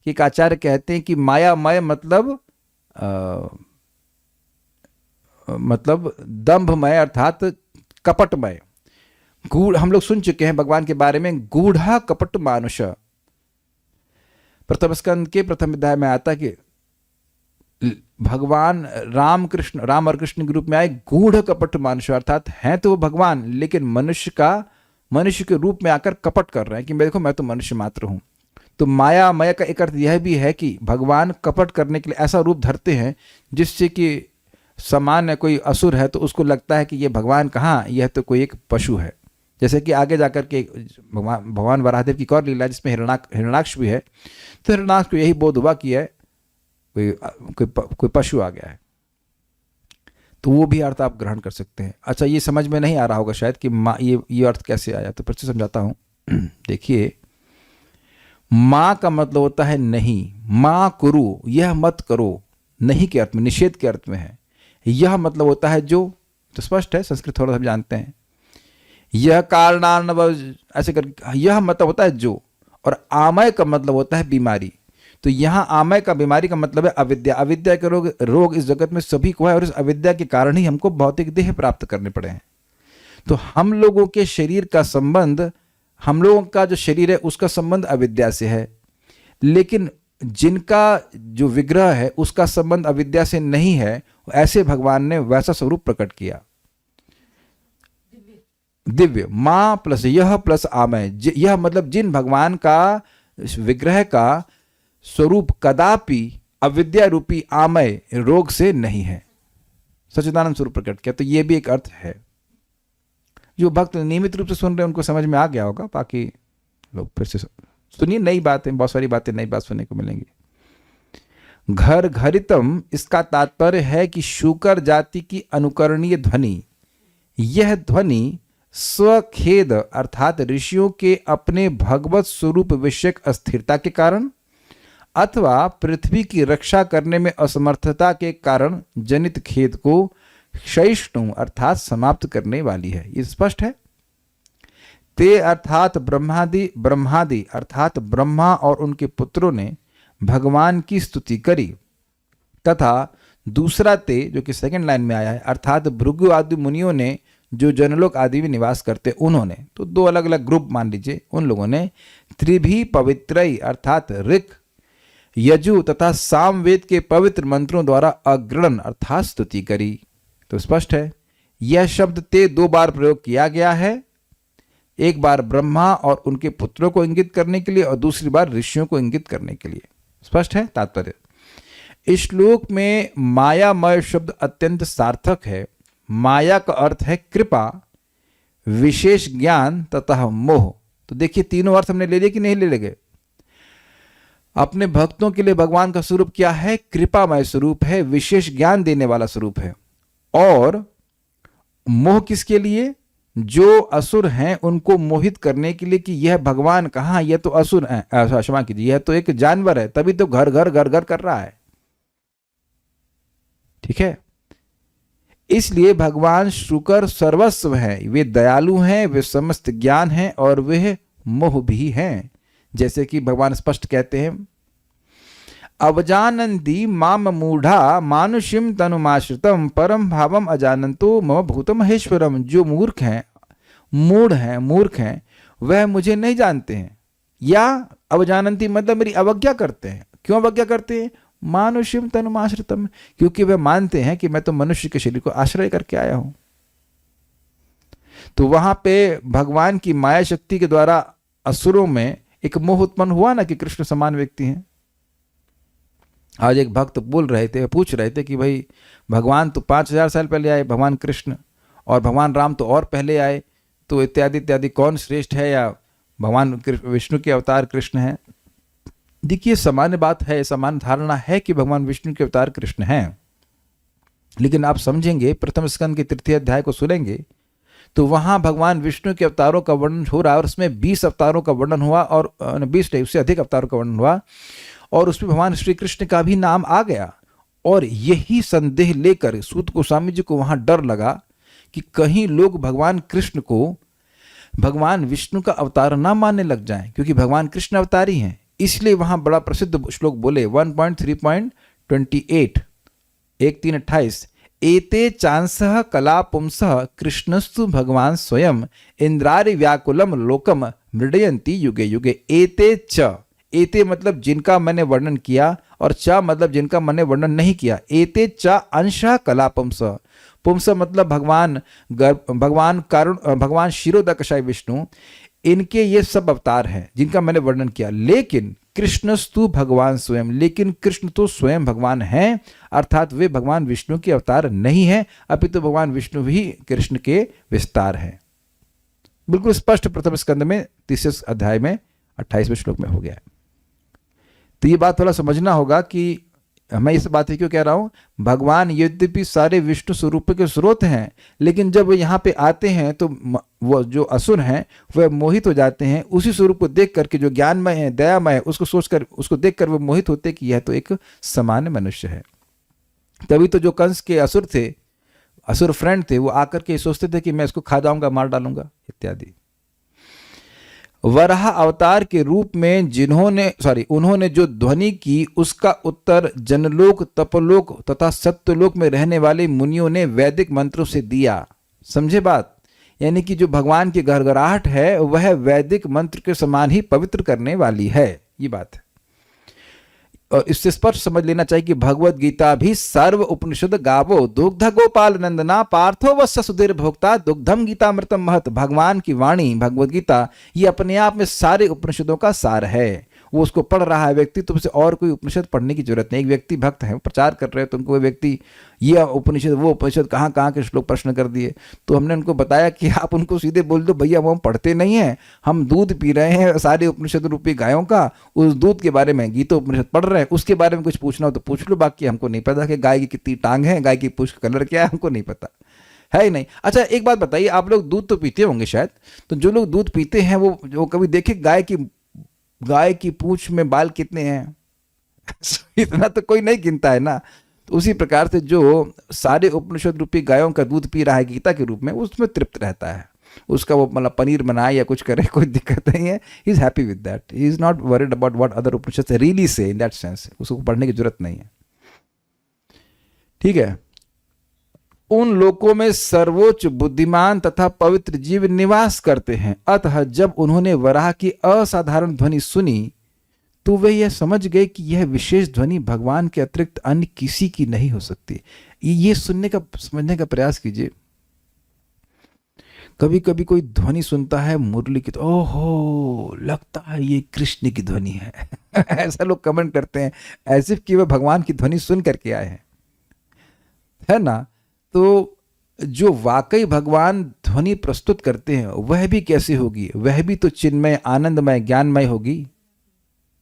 कि एक आचार्य कहते हैं कि मायामय मतलब दंभमय अर्थात कपटमय। गूढ़, हम लोग सुन चुके हैं भगवान के बारे में, गूढ़ा कपट मानुष। प्रथम स्कंद के प्रथम अध्याय में आता कि भगवान राम और कृष्ण के रूप में आए गूढ़ कपट मानुष, अर्थात हैं तो वो भगवान लेकिन मनुष्य के रूप में आकर कपट कर रहे हैं कि देखो मैं तो मनुष्य मात्र हूं। तो मायामय का एक अर्थ यह भी है कि भगवान कपट करने के लिए ऐसा रूप धरते हैं जिससे कि सामान्य कोई असुर है तो उसको लगता है कि ये भगवान कहाँ, यह तो कोई एक पशु है। जैसे कि आगे जाकर के भगवान वराहदेव की एक और लीला जिसमें हिरण्याक्ष भी है, तो हिरण्याक्ष को यही बोध हुआ कि है कोई पशु आ गया है। तो वो भी अर्थ आप ग्रहण कर सकते हैं। अच्छा, ये समझ में नहीं आ रहा होगा शायद कि माँ ये अर्थ कैसे आया, तो फिर से समझाता हूँ। देखिए, माँ का मतलब होता है नहीं, माँ कुरु, यह मत करो, नहीं के अर्थ में, निषेध के अर्थ में है। यह मतलब होता है जो, तो स्पष्ट है, संस्कृत थोड़ा सा जानते हैं। यह कारणार्णव ऐसे कर, यह मतलब होता है जो, और आमय का मतलब होता है बीमारी। तो यहाँ आमय का बीमारी का मतलब है अविद्या। अविद्या के रोग इस जगत में सभी को है और इस अविद्या के कारण ही हमको भौतिक देह प्राप्त करने पड़े हैं। तो हम लोगों के शरीर का संबंध, हम लोगों का जो शरीर है उसका संबंध अविद्या से है, लेकिन जिनका जो विग्रह है उसका संबंध अविद्या से नहीं है, ऐसे भगवान ने वैसा स्वरूप प्रकट किया। दिव्य, मां प्लस यह प्लस आमय, यह मतलब जिन भगवान का विग्रह का स्वरूप कदापि अविद्या रूपी आमय रोग से नहीं है, सच्चिदानंद स्वरूप प्रकट किया। तो यह भी एक अर्थ है। जो भक्त नियमित रूप से सुन रहे हैं उनको समझ में आ गया होगा, बाकी लोग फिर से सुनिए, नई बातें, बहुत सारी बातें नई बात सुनने को मिलेंगी। घर घरितम, इसका तात्पर्य है कि शूकर जाति की अनुकरणीय ध्वनि। यह ध्वनि स्वखेद अर्थात ऋषियों के अपने भगवत स्वरूप विषयक अस्थिरता के कारण अथवा पृथ्वी की रक्षा करने में असमर्थता के कारण जनित खेद को क्षयिष्णु अर्थात समाप्त करने वाली है। ये स्पष्ट है। ते अर्थात ब्रह्मादि अर्थात ब्रह्मा और उनके पुत्रों ने भगवान की स्तुति करी, तथा दूसरा ते जो कि सेकंड लाइन में आया है, अर्थात भृगु आदि मुनियों ने जो जनलोक आदि में निवास करते उन्होंने, तो दो अलग अलग ग्रुप मान लीजिए, उन लोगों ने त्रिभी पवित्रई अर्थात ऋक, यजु तथा सामवेद के पवित्र मंत्रों द्वारा अग्रण अर्थात स्तुति करी। तो स्पष्ट है, यह शब्द ते दो बार प्रयोग किया गया है, एक बार ब्रह्मा और उनके पुत्रों को इंगित करने के लिए और दूसरी बार ऋषियों को इंगित करने के लिए। स्पष्ट है तात्पर्य। इस श्लोक में मायामय शब्द अत्यंत सार्थक है। माया का अर्थ है कृपा, विशेष ज्ञान तथा मोह। तो देखिए तीनों अर्थ हमने ले लिए कि नहीं ले गए। अपने भक्तों के लिए भगवान का स्वरूप क्या है? कृपामय स्वरूप है, विशेष ज्ञान देने वाला स्वरूप है। और मोह किसके लिए? जो असुर हैं उनको मोहित करने के लिए कि यह भगवान कहाँ, यह तो असुर है, क्षमा कीजिए, यह तो एक जानवर है, तभी तो घर घर घर घर कर रहा है। ठीक है, इसलिए भगवान शुकर सर्वस्व हैं, वे दयालु हैं, वे समस्त ज्ञान हैं और वे मोह भी हैं। जैसे कि भगवान स्पष्ट कहते हैं, अवजानन्ति माम मूढ़ा मानुषिम तनुमाश्रितम परम भावम अजानंतो मम भूत महेश्वरम। जो मूर्ख हैं, मूर्ख हैं, वह मुझे नहीं जानते हैं। या अवजानन्ति मतलब मेरी अवज्ञा करते हैं। क्यों अवज्ञा करते हैं? मानुषिम तनुमाश्रितम, क्योंकि वे मानते हैं कि मैं तो मनुष्य के शरीर को आश्रय करके आया हूं। तो वहां पे भगवान की माया शक्ति के द्वारा असुरों में एक मोह उत्पन्न हुआ ना कि कृष्ण समान व्यक्ति हैं। आज एक भक्त बोल रहे थे, पूछ रहे थे कि भाई भगवान तो 5000 साल पहले आए, भगवान कृष्ण, और भगवान राम तो और पहले आए, तो इत्यादि इत्यादि, कौन श्रेष्ठ है, या भगवान विष्णु के अवतार कृष्ण हैं? देखिए सामान्य बात है, सामान्य धारणा है कि भगवान विष्णु के अवतार कृष्ण हैं, लेकिन आप समझेंगे, प्रथम स्कंद के तृतीय अध्याय को सुनेंगे तो वहां भगवान विष्णु के अवतारों का वर्णन हो रहा है, और उसमें 20 अवतारों का वर्णन हुआ, और 20 नहीं, उससे अधिक अवतारों का वर्णन हुआ, और उसमें भगवान श्री कृष्ण का भी नाम आ गया। और यही संदेह लेकर सूत गोस्वामी जी को वहां डर लगा कि कहीं लोग भगवान कृष्ण को भगवान विष्णु का अवतार ना मानने लग जाएं, क्योंकि भगवान कृष्ण अवतारी हैं। इसलिए वहां बड़ा प्रसिद्ध श्लोक बोले 1.3.28 1.3.28, एते चांसः कला पुंसः कृष्णस्तु भगवान स्वयं इंद्रारि व्याकुलम लोकम मृडयंती युगे युगे। एते च, एते मतलब जिनका मैंने वर्णन किया, और च मतलब जिनका मैंने वर्णन नहीं किया। एते च अंशः कला पुंसः, पुंस मतलब भगवान भगवान कारुण, भगवान क्षीरोदकशाय विष्णु, इनके ये सब अवतार हैं जिनका मैंने वर्णन किया। लेकिन कृष्णस्तु भगवान स्वयं, लेकिन कृष्ण तो स्वयं भगवान हैं, अर्थात वे भगवान विष्णु के अवतार नहीं हैं, अपितु तो भगवान विष्णु ही कृष्ण के विस्तार हैं। बिल्कुल स्पष्ट प्रथम स्कंद में 30 अध्याय में 28वें श्लोक में हो गया है। तो ये बात थोड़ा समझना होगा कि मैं इस बात क्यों कह रहा हूं, भगवान यद्यपि सारे विष्णु स्वरूप के स्रोत हैं, लेकिन जब वो यहाँ पे आते हैं तो वो जो असुर हैं वह मोहित हो जाते हैं उसी स्वरूप को देख करके, जो ज्ञानमय है, दयामय है, उसको सोचकर, उसको देखकर वो मोहित होते कि यह तो एक सामान्य मनुष्य है। तभी तो जो कंस के असुर थे, असुर फ्रेंड थे, वो आकर के सोचते थे कि मैं इसको खा जाऊंगा, मार डालूंगा इत्यादि। वराह अवतार के रूप में उन्होंने जो ध्वनि की, उसका उत्तर जनलोक, तपलोक तथा सत्यलोक में रहने वाले मुनियों ने वैदिक मंत्रों से दिया। समझे बात? यानी कि जो भगवान की गड़गड़ाहट है वह वैदिक मंत्र के समान ही पवित्र करने वाली है, ये बात है। और इससे स्पष्ट समझ लेना चाहिए कि भगवत गीता भी सर्व उपनिषद गावो दुग्ध गोपाल नंदना पार्थो वत्स सुधीर भोक्ता दुग्धम गीतामृतम महत। भगवान की वाणी भगवत गीता ये अपने आप में सारे उपनिषदों का सार है। वो उसको पढ़ रहा है व्यक्ति, तो उसे और कोई उपनिषद पढ़ने की जरूरत नहीं। एक व्यक्ति भक्त है, प्रचार कर रहे हैं, तो उनको वो व्यक्ति ये उपनिषद वो उपनिषद कहाँ कहाँ के श्लोक प्रश्न कर दिए, तो हमने उनको बताया कि आप उनको सीधे बोल दो, भैया वो हम पढ़ते नहीं हैं, हम दूध पी रहे हैं सारे उपनिषद रूपी गायों का, उस दूध के बारे में गीता उपनिषद पढ़ रहे हैं, उसके बारे में कुछ पूछना हो तो पूछ लो, बाकी हमको नहीं पता कि गाय की कितनी टांग है, गाय की पूंछ का कलर क्या है, हमको नहीं पता है ही नहीं। अच्छा एक बात बताइए, आप लोग दूध तो पीते होंगे शायद, तो जो लोग दूध पीते हैं वो कभी देखे गाय की पूंछ में बाल कितने हैं? इतना तो कोई नहीं गिनता है ना। तो उसी प्रकार से जो सारे उपनिषद रूपी गायों का दूध पी रहा है गीता के रूप में, उसमें तृप्त रहता है। उसका वो मतलब पनीर बनाए या कुछ करे, कोई दिक्कत नहीं है, he is happy with that, he is not worried about what other Upanishad really say, in that sense उसको पढ़ने की जरूरत नहीं है। ठीक है। उन लोकों में सर्वोच्च बुद्धिमान तथा पवित्र जीव निवास करते हैं। अतः जब उन्होंने वराह की असाधारण ध्वनि सुनी तो वे यह समझ गए कि यह विशेष ध्वनि भगवान के अतिरिक्त अन्य किसी की नहीं हो सकती। ये सुनने का, समझने का प्रयास कीजिए। कभी कभी कोई ध्वनि सुनता है मुरली की, तो ओहो लगता है ये कृष्ण की ध्वनि है। ऐसा लोग कमेंट करते हैं एज इफ कि वे भगवान की ध्वनि सुन करके आए हैं, है ना। तो जो वाकई भगवान ध्वनि प्रस्तुत करते हैं वह भी कैसे होगी? वह भी तो चिन्मय, आनंदमय, ज्ञानमय होगी।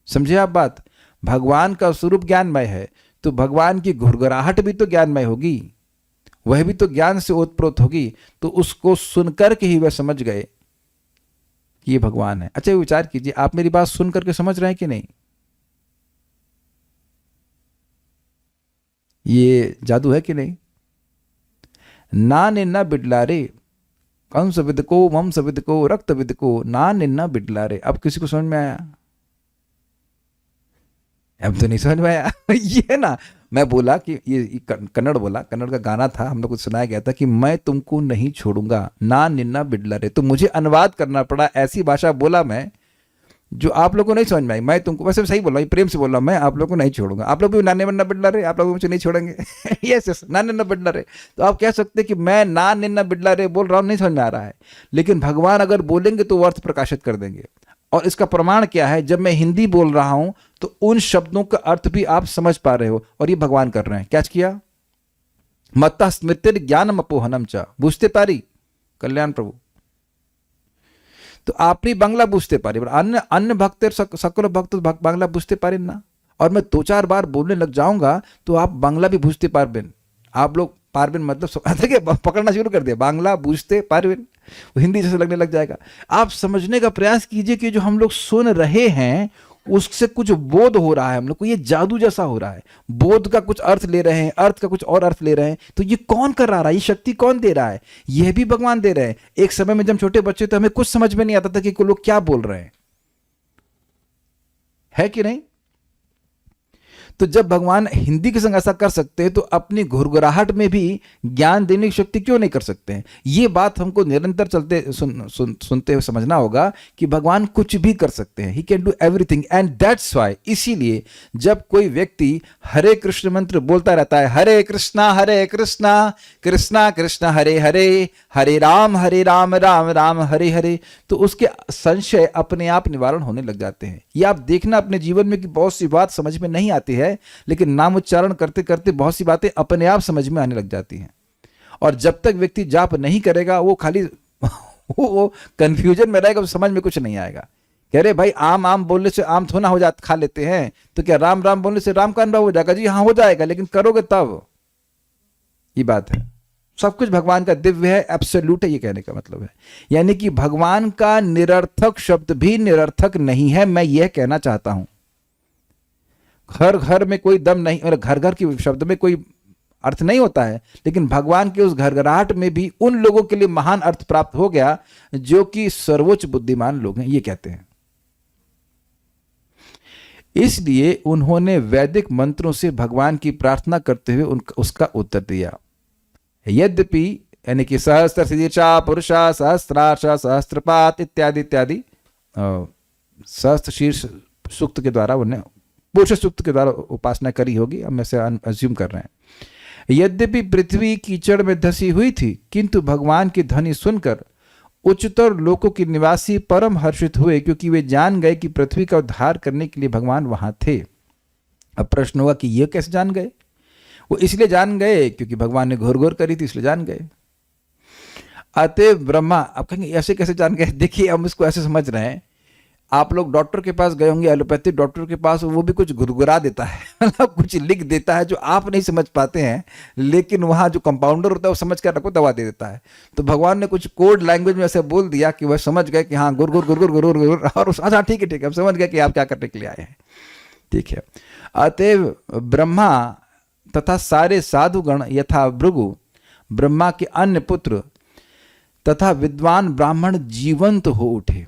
समझे आप बात? भगवान का स्वरूप ज्ञानमय है, तो भगवान की घुरघुराहट भी तो ज्ञानमय होगी, वह भी तो ज्ञान से ओतप्रोत होगी। तो उसको सुनकर के ही वह समझ गए कि ये भगवान है। अच्छा विचार कीजिए, आप मेरी बात सुन करके समझ रहे हैं कि नहीं? ये जादू है कि नहीं? ना निन्ना बिडलारे, कंस विद को, वंश विद को, रक्त विद को, ना निन्ना बिडलारे। अब किसी को समझ में आया? अब तो नहीं समझ में आया। ये ना, मैं बोला कि ये कन्नड़ बोला, कन्नड़ का गाना था, हम लोग को सुनाया गया था कि मैं तुमको नहीं छोड़ूंगा, ना निन्ना बिडलारे। तो मुझे अनुवाद करना पड़ा, ऐसी भाषा बोला मैं जो आप लोगों को नहीं समझ में आई। मैं तुमको, वैसे सही बोल रहा हूँ, प्रेम से बोल रहा हूँ, मैं आप लोगों को नहीं छोड़ूंगा। आप लोग भी नाने बन्ना बिडला रहे, आप लोग मुझे नहीं छोड़ेंगे। यस यस, ना निन्ना बिडला रहे। तो आप कह सकते हैं कि मैं ना निन्ना बिडला रहे बोल रहा हूँ, नहीं समझ में आ रहा है, लेकिन भगवान अगर बोलेंगे तो वो अर्थ प्रकाशित कर देंगे। और इसका प्रमाण क्या है? जब मैं हिंदी बोल रहा हूं तो उन शब्दों का अर्थ भी आप समझ पा रहे हो, और ये भगवान कर रहे हैं। क्या किया? मत्तः स्मृतिर ज्ञानम अपोहनम च, बुझते पारी कल्याण प्रभु। तो आपने बांग्ला बुझते पारी, अन्य अन्य भक्त सकल भक्त बांग्ला बुझते पारे ना। और मैं 2-4 बार बोलने लग जाऊंगा तो आप बांग्ला भी बुझते पारबेन। आप लोग पारबेन मतलब देखिए पकड़ना शुरू कर दिया, बांग्ला बुझते पारबेन, वो हिंदी जैसे लगने लग जाएगा। आप समझने का प्रयास कीजिए कि जो हम लोग सुन रहे हैं उससे कुछ बोध हो रहा है, हम लोग को ये जादू जैसा हो रहा है। बोध का कुछ अर्थ ले रहे हैं, अर्थ का कुछ और अर्थ ले रहे हैं। तो ये कौन कर रहा है? ये शक्ति कौन दे रहा है? यह भी भगवान दे रहे हैं। एक समय में जब छोटे बच्चे तो हमें कुछ समझ में नहीं आता था कि लोग क्या बोल रहे हैं, है कि नहीं? तो जब भगवान हिंदी के संग ऐसा कर सकते हैं तो अपनी घुरघुराहट में भी ज्ञान देने की शक्ति क्यों नहीं कर सकते हैं? ये बात हमको निरंतर चलते सुनते हुए समझना होगा कि भगवान कुछ भी कर सकते हैं। He can do everything, and that's why, इसीलिए जब कोई व्यक्ति हरे कृष्ण मंत्र बोलता रहता है, हरे कृष्णा कृष्णा कृष्णा हरे हरे, हरे राम राम राम हरे हरे, तो उसके संशय अपने आप निवारण होने लग जाते हैं। ये आप देखना अपने जीवन में कि बहुत सी बात समझ में नहीं आती है, लेकिन नाम उच्चारण करते करते बहुत सी बातें अपने आप समझ में आने लग जाती हैं। और जब तक व्यक्ति जाप नहीं करेगा वो खाली वो कंफ्यूजन में रहेगा, समझ में कुछ नहीं आएगा। कह रहे भाई आम आम बोलने से आम थोड़ा हो जाता, खा लेते हैं, तो क्या राम राम बोलने से राम का अनुभव हो जाएगा? जी हाँ हो जाएगा, लेकिन करोगे तब। ये बात है। सब कुछ भगवान का दिव्य है, एब्सोल्यूट है, ये कहने का मतलब है। यानी कि भगवान का निरर्थक शब्द भी निरर्थक नहीं है, मैं यह कहना चाहता हूं। घर घर में कोई दम नहीं, और घर घर के शब्द में कोई अर्थ नहीं होता है, लेकिन भगवान के उस घरघराहट में भी उन लोगों के लिए महान अर्थ प्राप्त हो गया जो कि सर्वोच्च बुद्धिमान लोग हैं, ये कहते हैं। इसलिए उन्होंने वैदिक मंत्रों से भगवान की प्रार्थना करते हुए उसका उत्तर दिया। यद्यपि यानी कि सहस्त्र शीर्षा पुरुषा सहस्त्रार्षा सहस्त्रपात इत्यादि इत्यादि सहस्त्र शीर्ष सूक्त के द्वारा उन्हें पुरुष सूक्त के द्वारा उपासना करी होगी, हम ऐसे अज्यूम कर रहे हैं। यद्यपि पृथ्वी कीचड़ में धसी हुई थी, किंतु भगवान की ध्वनि सुनकर उच्चतर लोकों के निवासी परम हर्षित हुए, क्योंकि वे जान गए कि पृथ्वी का उद्धार करने के लिए भगवान वहां थे। अब प्रश्न हुआ कि ये कैसे जान गए? वो इसलिए जान गए क्योंकि भगवान ने घोर घोर करी थी, इसलिए जान गए। अतएव ब्रह्मा, आप कहेंगे ऐसे कैसे जान गए? देखिए हम इसको ऐसे समझ रहे हैं, आप लोग डॉक्टर के पास गए होंगे, एलोपैथिक डॉक्टर के पास, वो भी कुछ गुरगुरा देता है, मतलब कुछ लिख देता है जो आप नहीं समझ पाते हैं, लेकिन वहाँ जो कंपाउंडर होता है वो समझ कर आपको दवा दे देता है। तो भगवान ने कुछ कोड लैंग्वेज में ऐसे बोल दिया कि वह समझ गए कि हाँ गुर गुर गुर गुर गुर गुर गुर, और अच्छा ठीक है हम समझ गए कि आप क्या करने के लिए आए हैं। ठीक है। अतएव ब्रह्मा तथा सारे साधुगण यथा भृगु, ब्रह्मा के अन्य पुत्र तथा विद्वान ब्राह्मण जीवंत हो उठे।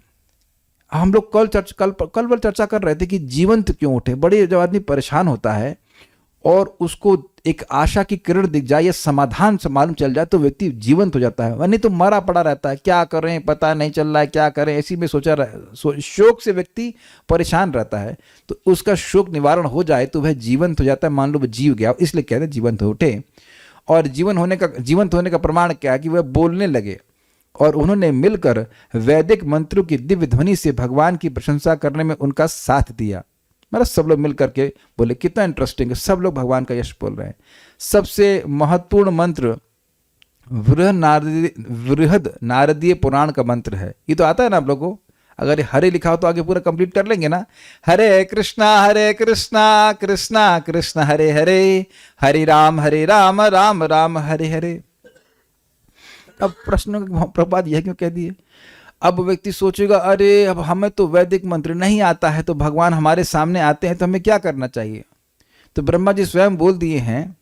हम लोग कल चर्चा कर रहे थे कि जीवंत क्यों उठे। बड़े जब आदमी परेशान होता है और उसको एक आशा की किरण दिख जाए या समाधान से मालूम चल जाए तो व्यक्ति जीवंत हो जाता है, नहीं तो मरा पड़ा रहता है, क्या करें पता नहीं चल रहा है, क्या करें, ऐसी में शोक से व्यक्ति परेशान रहता है। तो उसका शोक निवारण हो जाए तो वह जीवंत हो जाता है, मान लो वह जीव गया, इसलिए कहते हैं जीवंत हो उठे। और जीवंत होने का प्रमाण क्या है कि वह बोलने लगे, और उन्होंने मिलकर वैदिक मंत्रों की दिव्य ध्वनि से भगवान की प्रशंसा करने में उनका साथ दिया। मतलब सब लोग मिलकर के बोले, कितना इंटरेस्टिंग है, सब लोग भगवान का यश बोल रहे हैं। सबसे महत्वपूर्ण मंत्र वृहद नारदीय पुराण का मंत्र है। ये तो आता है ना आप लोगों को, अगर हरे लिखा हो तो आगे पूरा कंप्लीट कर लेंगे ना। हरे कृष्णा कृष्णा कृष्ण हरे हरे, हरे राम राम राम हरे हरे। अब प्रश्न प्रभात यह क्यों कह दिए? अब व्यक्ति सोचेगा अरे अब हमें तो वैदिक मंत्र नहीं आता है, तो भगवान हमारे सामने आते हैं तो हमें क्या करना चाहिए? तो ब्रह्मा जी स्वयं बोल दिए हैं,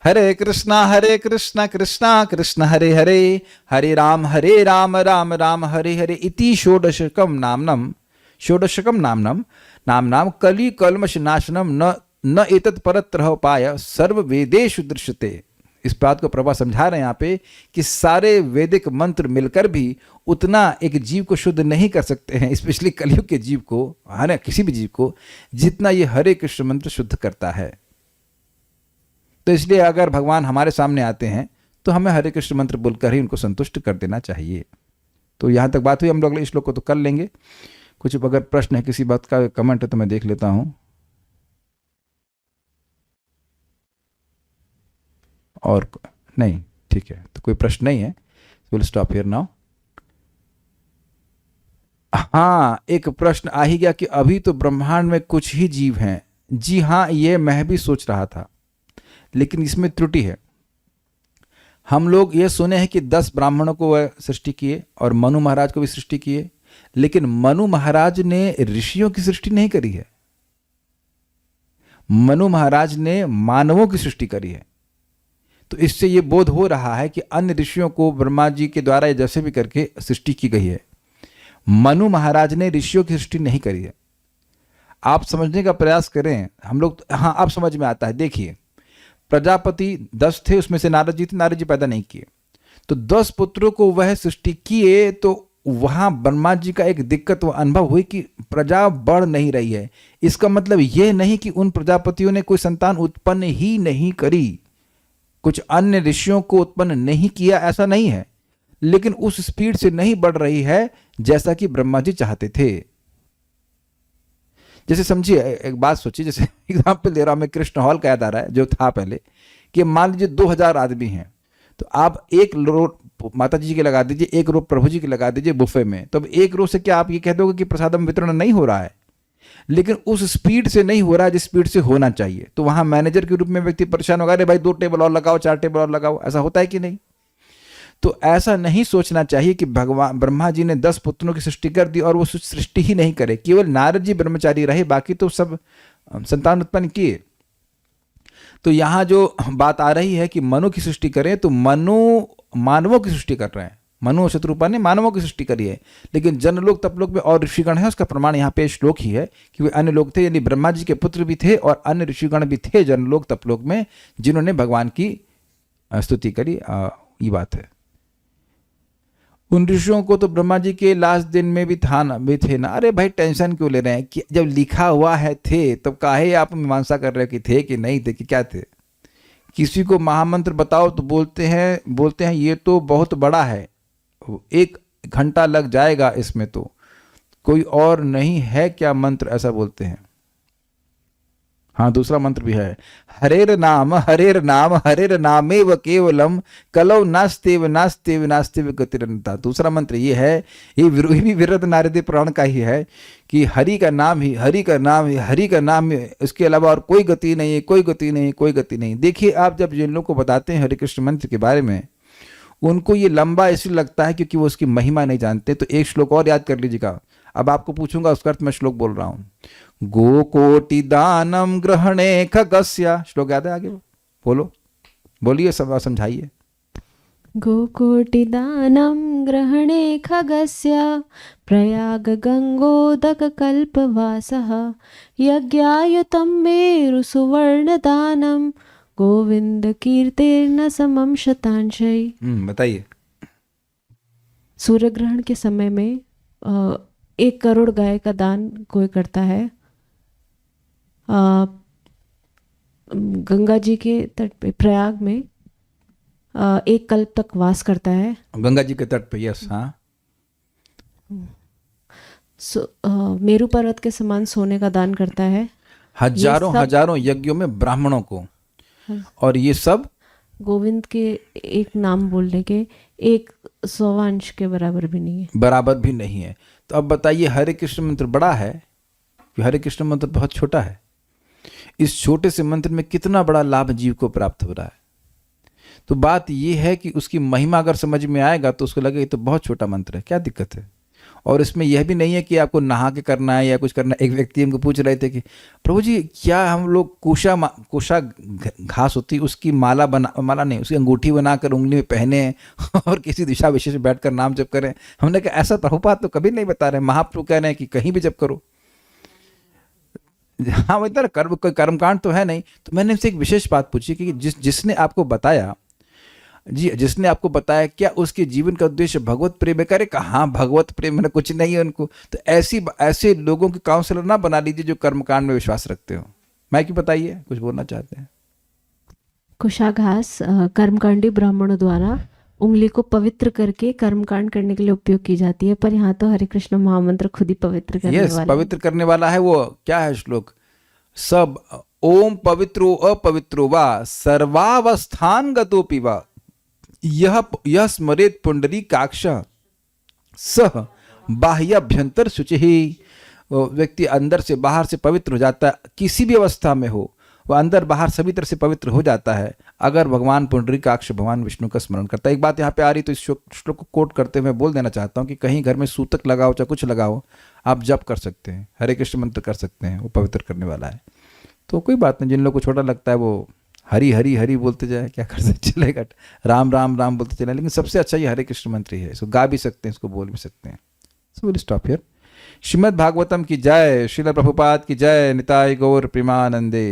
हरे कृष्णा कृष्णा कृष्ण हरे हरे, हरे राम राम राम हरे हरे, इति षोडशकम नामनम कली कल्मष नाशनम न एतत् परत्रहोपाय सर्व वेदेषु दृश्यते। इस बात को प्रभा समझा रहे हैं यहाँ पे कि सारे वैदिक मंत्र मिलकर भी उतना एक जीव को शुद्ध नहीं कर सकते हैं, स्पेशली कलयुग के जीव को, हर किसी भी जीव को, जितना ये हरे कृष्ण मंत्र शुद्ध करता है। तो इसलिए अगर भगवान हमारे सामने आते हैं तो हमें हरे कृष्ण मंत्र बोलकर ही उनको संतुष्ट कर देना चाहिए। तो यहाँ तक बात हुई, हम लोग अगले श्लोक को तो कर लेंगे, कुछ अगर प्रश्न है, किसी बात का कमेंट है तो मैं देख लेता हूँ। और नहीं, ठीक है, तो कोई प्रश्न नहीं है, विल स्टॉप हियर नाउ। हाँ, एक प्रश्न आ ही गया कि अभी तो ब्रह्मांड में कुछ ही जीव हैं। जी हाँ, ये मैं भी सोच रहा था, लेकिन इसमें त्रुटि है। हम लोग ये सुने हैं कि 10 ब्राह्मणों को वह सृष्टि किए और मनु महाराज को भी सृष्टि किए, लेकिन मनु महाराज ने ऋषियों की सृष्टि नहीं करी है। मनु महाराज ने मानवों की सृष्टि करी है। तो इससे ये बोध हो रहा है कि अन्य ऋषियों को ब्रह्मा जी के द्वारा जैसे भी करके सृष्टि की गई है। मनु महाराज ने ऋषियों की सृष्टि नहीं करी है। आप समझने का प्रयास करें, हम लोग, हाँ आप समझ में आता है। देखिए, प्रजापति 10 थे, उसमें से नारद जी थे, नारद जी पैदा नहीं किए, तो 10 पुत्रों को वह सृष्टि किए। तो वहां ब्रह्मा जी का एक दिक्कत, वह अनुभव हुई कि प्रजा बढ़ नहीं रही है। इसका मतलब यह नहीं कि उन प्रजापतियों ने कोई संतान उत्पन्न ही नहीं करी, कुछ अन्य ऋषियों को उत्पन्न नहीं किया, ऐसा नहीं है, लेकिन उस स्पीड से नहीं बढ़ रही है जैसा कि ब्रह्मा जी चाहते थे। जैसे समझिए, एक बात सोचिए, जैसे एग्जाम्पल दे रहा हूं मैं, कृष्ण हॉल का याद आ रहा है जो था पहले, कि मान लीजिए 2000 आदमी हैं, तो आप एक रो माता जी की लगा दीजिए, एक रो प्रभु जी की लगा दीजिए बुफे में, तो अब एक रो से क्या आप ये कह दोगे कि प्रसादम वितरण नहीं हो रहा है? लेकिन उस स्पीड से नहीं हो रहा है जिस स्पीड से होना चाहिए। तो वहां मैनेजर के रूप में व्यक्ति परेशान होगा, अरे भाई 2 टेबल और लगाओ, 4 टेबल और लगाओ, ऐसा होता है कि नहीं? तो ऐसा नहीं सोचना चाहिए कि भगवान ब्रह्मा जी ने 10 पुत्रों की सृष्टि कर दी और वो सृष्टि ही नहीं करे, केवल नारद जी ब्रह्मचारी रहे, बाकी तो सब संतान उत्पन्न किए। तो यहां जो बात आ रही है कि मनु की सृष्टि करें, तो मनु मानवों की सृष्टि कर रहे हैं। मनु शत्रुपा ने मानवों की सृष्टि करी है, लेकिन जनलोक तपलोक में और ऋषिगण है, उसका प्रमाण यहाँ पे श्लोक ही है कि वे अन्य लोग थे, यानी ब्रह्मा जी के पुत्र भी थे और अन्य ऋषिगण भी थे जनलोक तपलोक में, जिन्होंने भगवान की स्तुति करी। ये बात है। उन ऋषियों को तो ब्रह्मा जी के लास्ट दिन में भी था ना, भी थे ना। अरे भाई टेंशन क्यों ले रहे हैं कि जब लिखा हुआ है थे, तब काहे आप मीमांसा कर रहे हो कि थे कि नहीं थे कि क्या थे? किसी को महामंत्र बताओ तो बोलते हैं ये तो बहुत बड़ा है, 1 घंटा लग जाएगा इसमें, तो कोई और नहीं है क्या मंत्र, ऐसा बोलते हैं। हाँ, दूसरा मंत्र भी है, हरेर नाम हरेर नामेव केवलम कलौ नास्तेव नास्तेव नास्तेव गतिरन्ता। दूसरा मंत्र ये है, ये भी विरद नारद पुराण का ही है कि हरि का नाम ही, हरि का नाम ही, हरि का नाम ही, इसके अलावा और कोई गति नहीं है, कोई गति नहीं, कोई गति नहीं। देखिए, आप जब जिन लोगों को बताते हैं हरे कृष्ण मंत्र के बारे में, उनको ये लंबा इसलिए लगता है क्योंकि वो उसकी महिमा नहीं जानते। तो एक श्लोक और याद कर लीजिएगा, अब आपको पूछूंगा उसका अर्थ मैं श्लोक बोल रहा हूं। गोकोटि दानम ग्रहणे खगस्य, श्लोक याद है? आगे बोलो, बोलिए, सब समझाइए। गोकोटि दानम ग्रहणे खगस्य प्रयाग गंगोदक कल्पवासः यज्ञायुतं मेरु सुवर्ण दानम गोविंद कीर्तिर्न समम शतांशय। बताइए। सूर्य ग्रहण के समय में 1 करोड़ गाय का दान कोई करता है, गंगा जी के तट पे प्रयाग में 1 कल्प तक वास करता है, गंगा जी के तट पे। यस, हाँ। मेरू पर्वत के समान सोने का दान करता है, हजारों यज्ञों में ब्राह्मणों को, और ये सब गोविंद के एक नाम बोलने के 100वां अंश के बराबर भी नहीं है, बराबर भी नहीं है। तो अब बताइए, हरे कृष्ण मंत्र बड़ा है कि हरे कृष्ण मंत्र बहुत छोटा है? इस छोटे से मंत्र में कितना बड़ा लाभ जीव को प्राप्त हो रहा है। तो बात यह है कि उसकी महिमा अगर समझ में आएगा तो उसको लगेगा तो बहुत छोटा मंत्र है, क्या दिक्कत है? और इसमें यह भी नहीं है कि आपको नहा के करना है या कुछ करना है। एक व्यक्ति हमको पूछ रहे थे कि प्रभु जी, क्या हम लोग कुशा घास होती उसकी माला नहीं, उसकी अंगूठी बनाकर उंगली में पहने और किसी दिशा विशेष में बैठकर नाम जप करें? हमने कहा ऐसा प्रभुपाद तो कभी नहीं बता रहे, महाप्रभु कह रहे हैं कि कहीं भी जप करो। हाँ, वो इधर कोई कर्मकांड तो है नहीं। तो मैंने उनसे एक विशेष बात पूछी कि जिसने आपको बताया जी, जिसने आपको बताया, क्या उसके जीवन का उद्देश्य भगवत प्रेम है? करे कहाँ भगवत प्रेम है, कुछ नहीं है उनको। तो ऐसे लोगों के काउंसलर ना बना लीजिए जो कर्मकांड में विश्वास रखते हो। मैं क्यों, बताइए, कुछ बोलना चाहते हैं? कुशाघास कर्मकांडी ब्राह्मणों द्वारा उंगली को पवित्र करके कर्मकांड करने के लिए उपयोग की जाती है, पर यहाँ तो हरे कृष्ण महामंत्र खुद ही पवित्र करने यस, वाला है। पवित्र करने वाला है वो। क्या है श्लोक? सब ओम पवित्रो अपवित्रो वा सर्वावस्थान गतोपि वा यह स्मरेत पुंडरीकाक्ष सह बाह्याभ्यंतर शुचि। वो व्यक्ति अंदर से बाहर से पवित्र हो जाता है, किसी भी अवस्था में हो वह अंदर बाहर सभी तरह से पवित्र हो जाता है अगर भगवान पुंडरीकाक्ष भगवान विष्णु का स्मरण करता है। एक बात यहाँ पे आ रही तो इस श्लोक को कोट करते हुए मैं बोल देना चाहता हूँ कि कहीं घर में सूतक लगाओ चाहे कुछ लगाओ, आप जप कर सकते हैं, हरे कृष्ण मंत्र कर सकते हैं, वो पवित्र करने वाला है। तो कोई बात नहीं, जिन लोगों को छोटा लगता है वो हरी हरी हरी बोलते जाए, क्या कर सकते, चलेगा, राम राम राम बोलते चले, लेकिन सबसे अच्छा ये हरे कृष्ण मंत्र ही है। इसको गा भी सकते हैं, इसको बोल भी सकते हैं। So will stop here. Shrimad Bhagavatam की जय, श्रील प्रभुपाद की जय, निताय गौर प्रेमानंदे।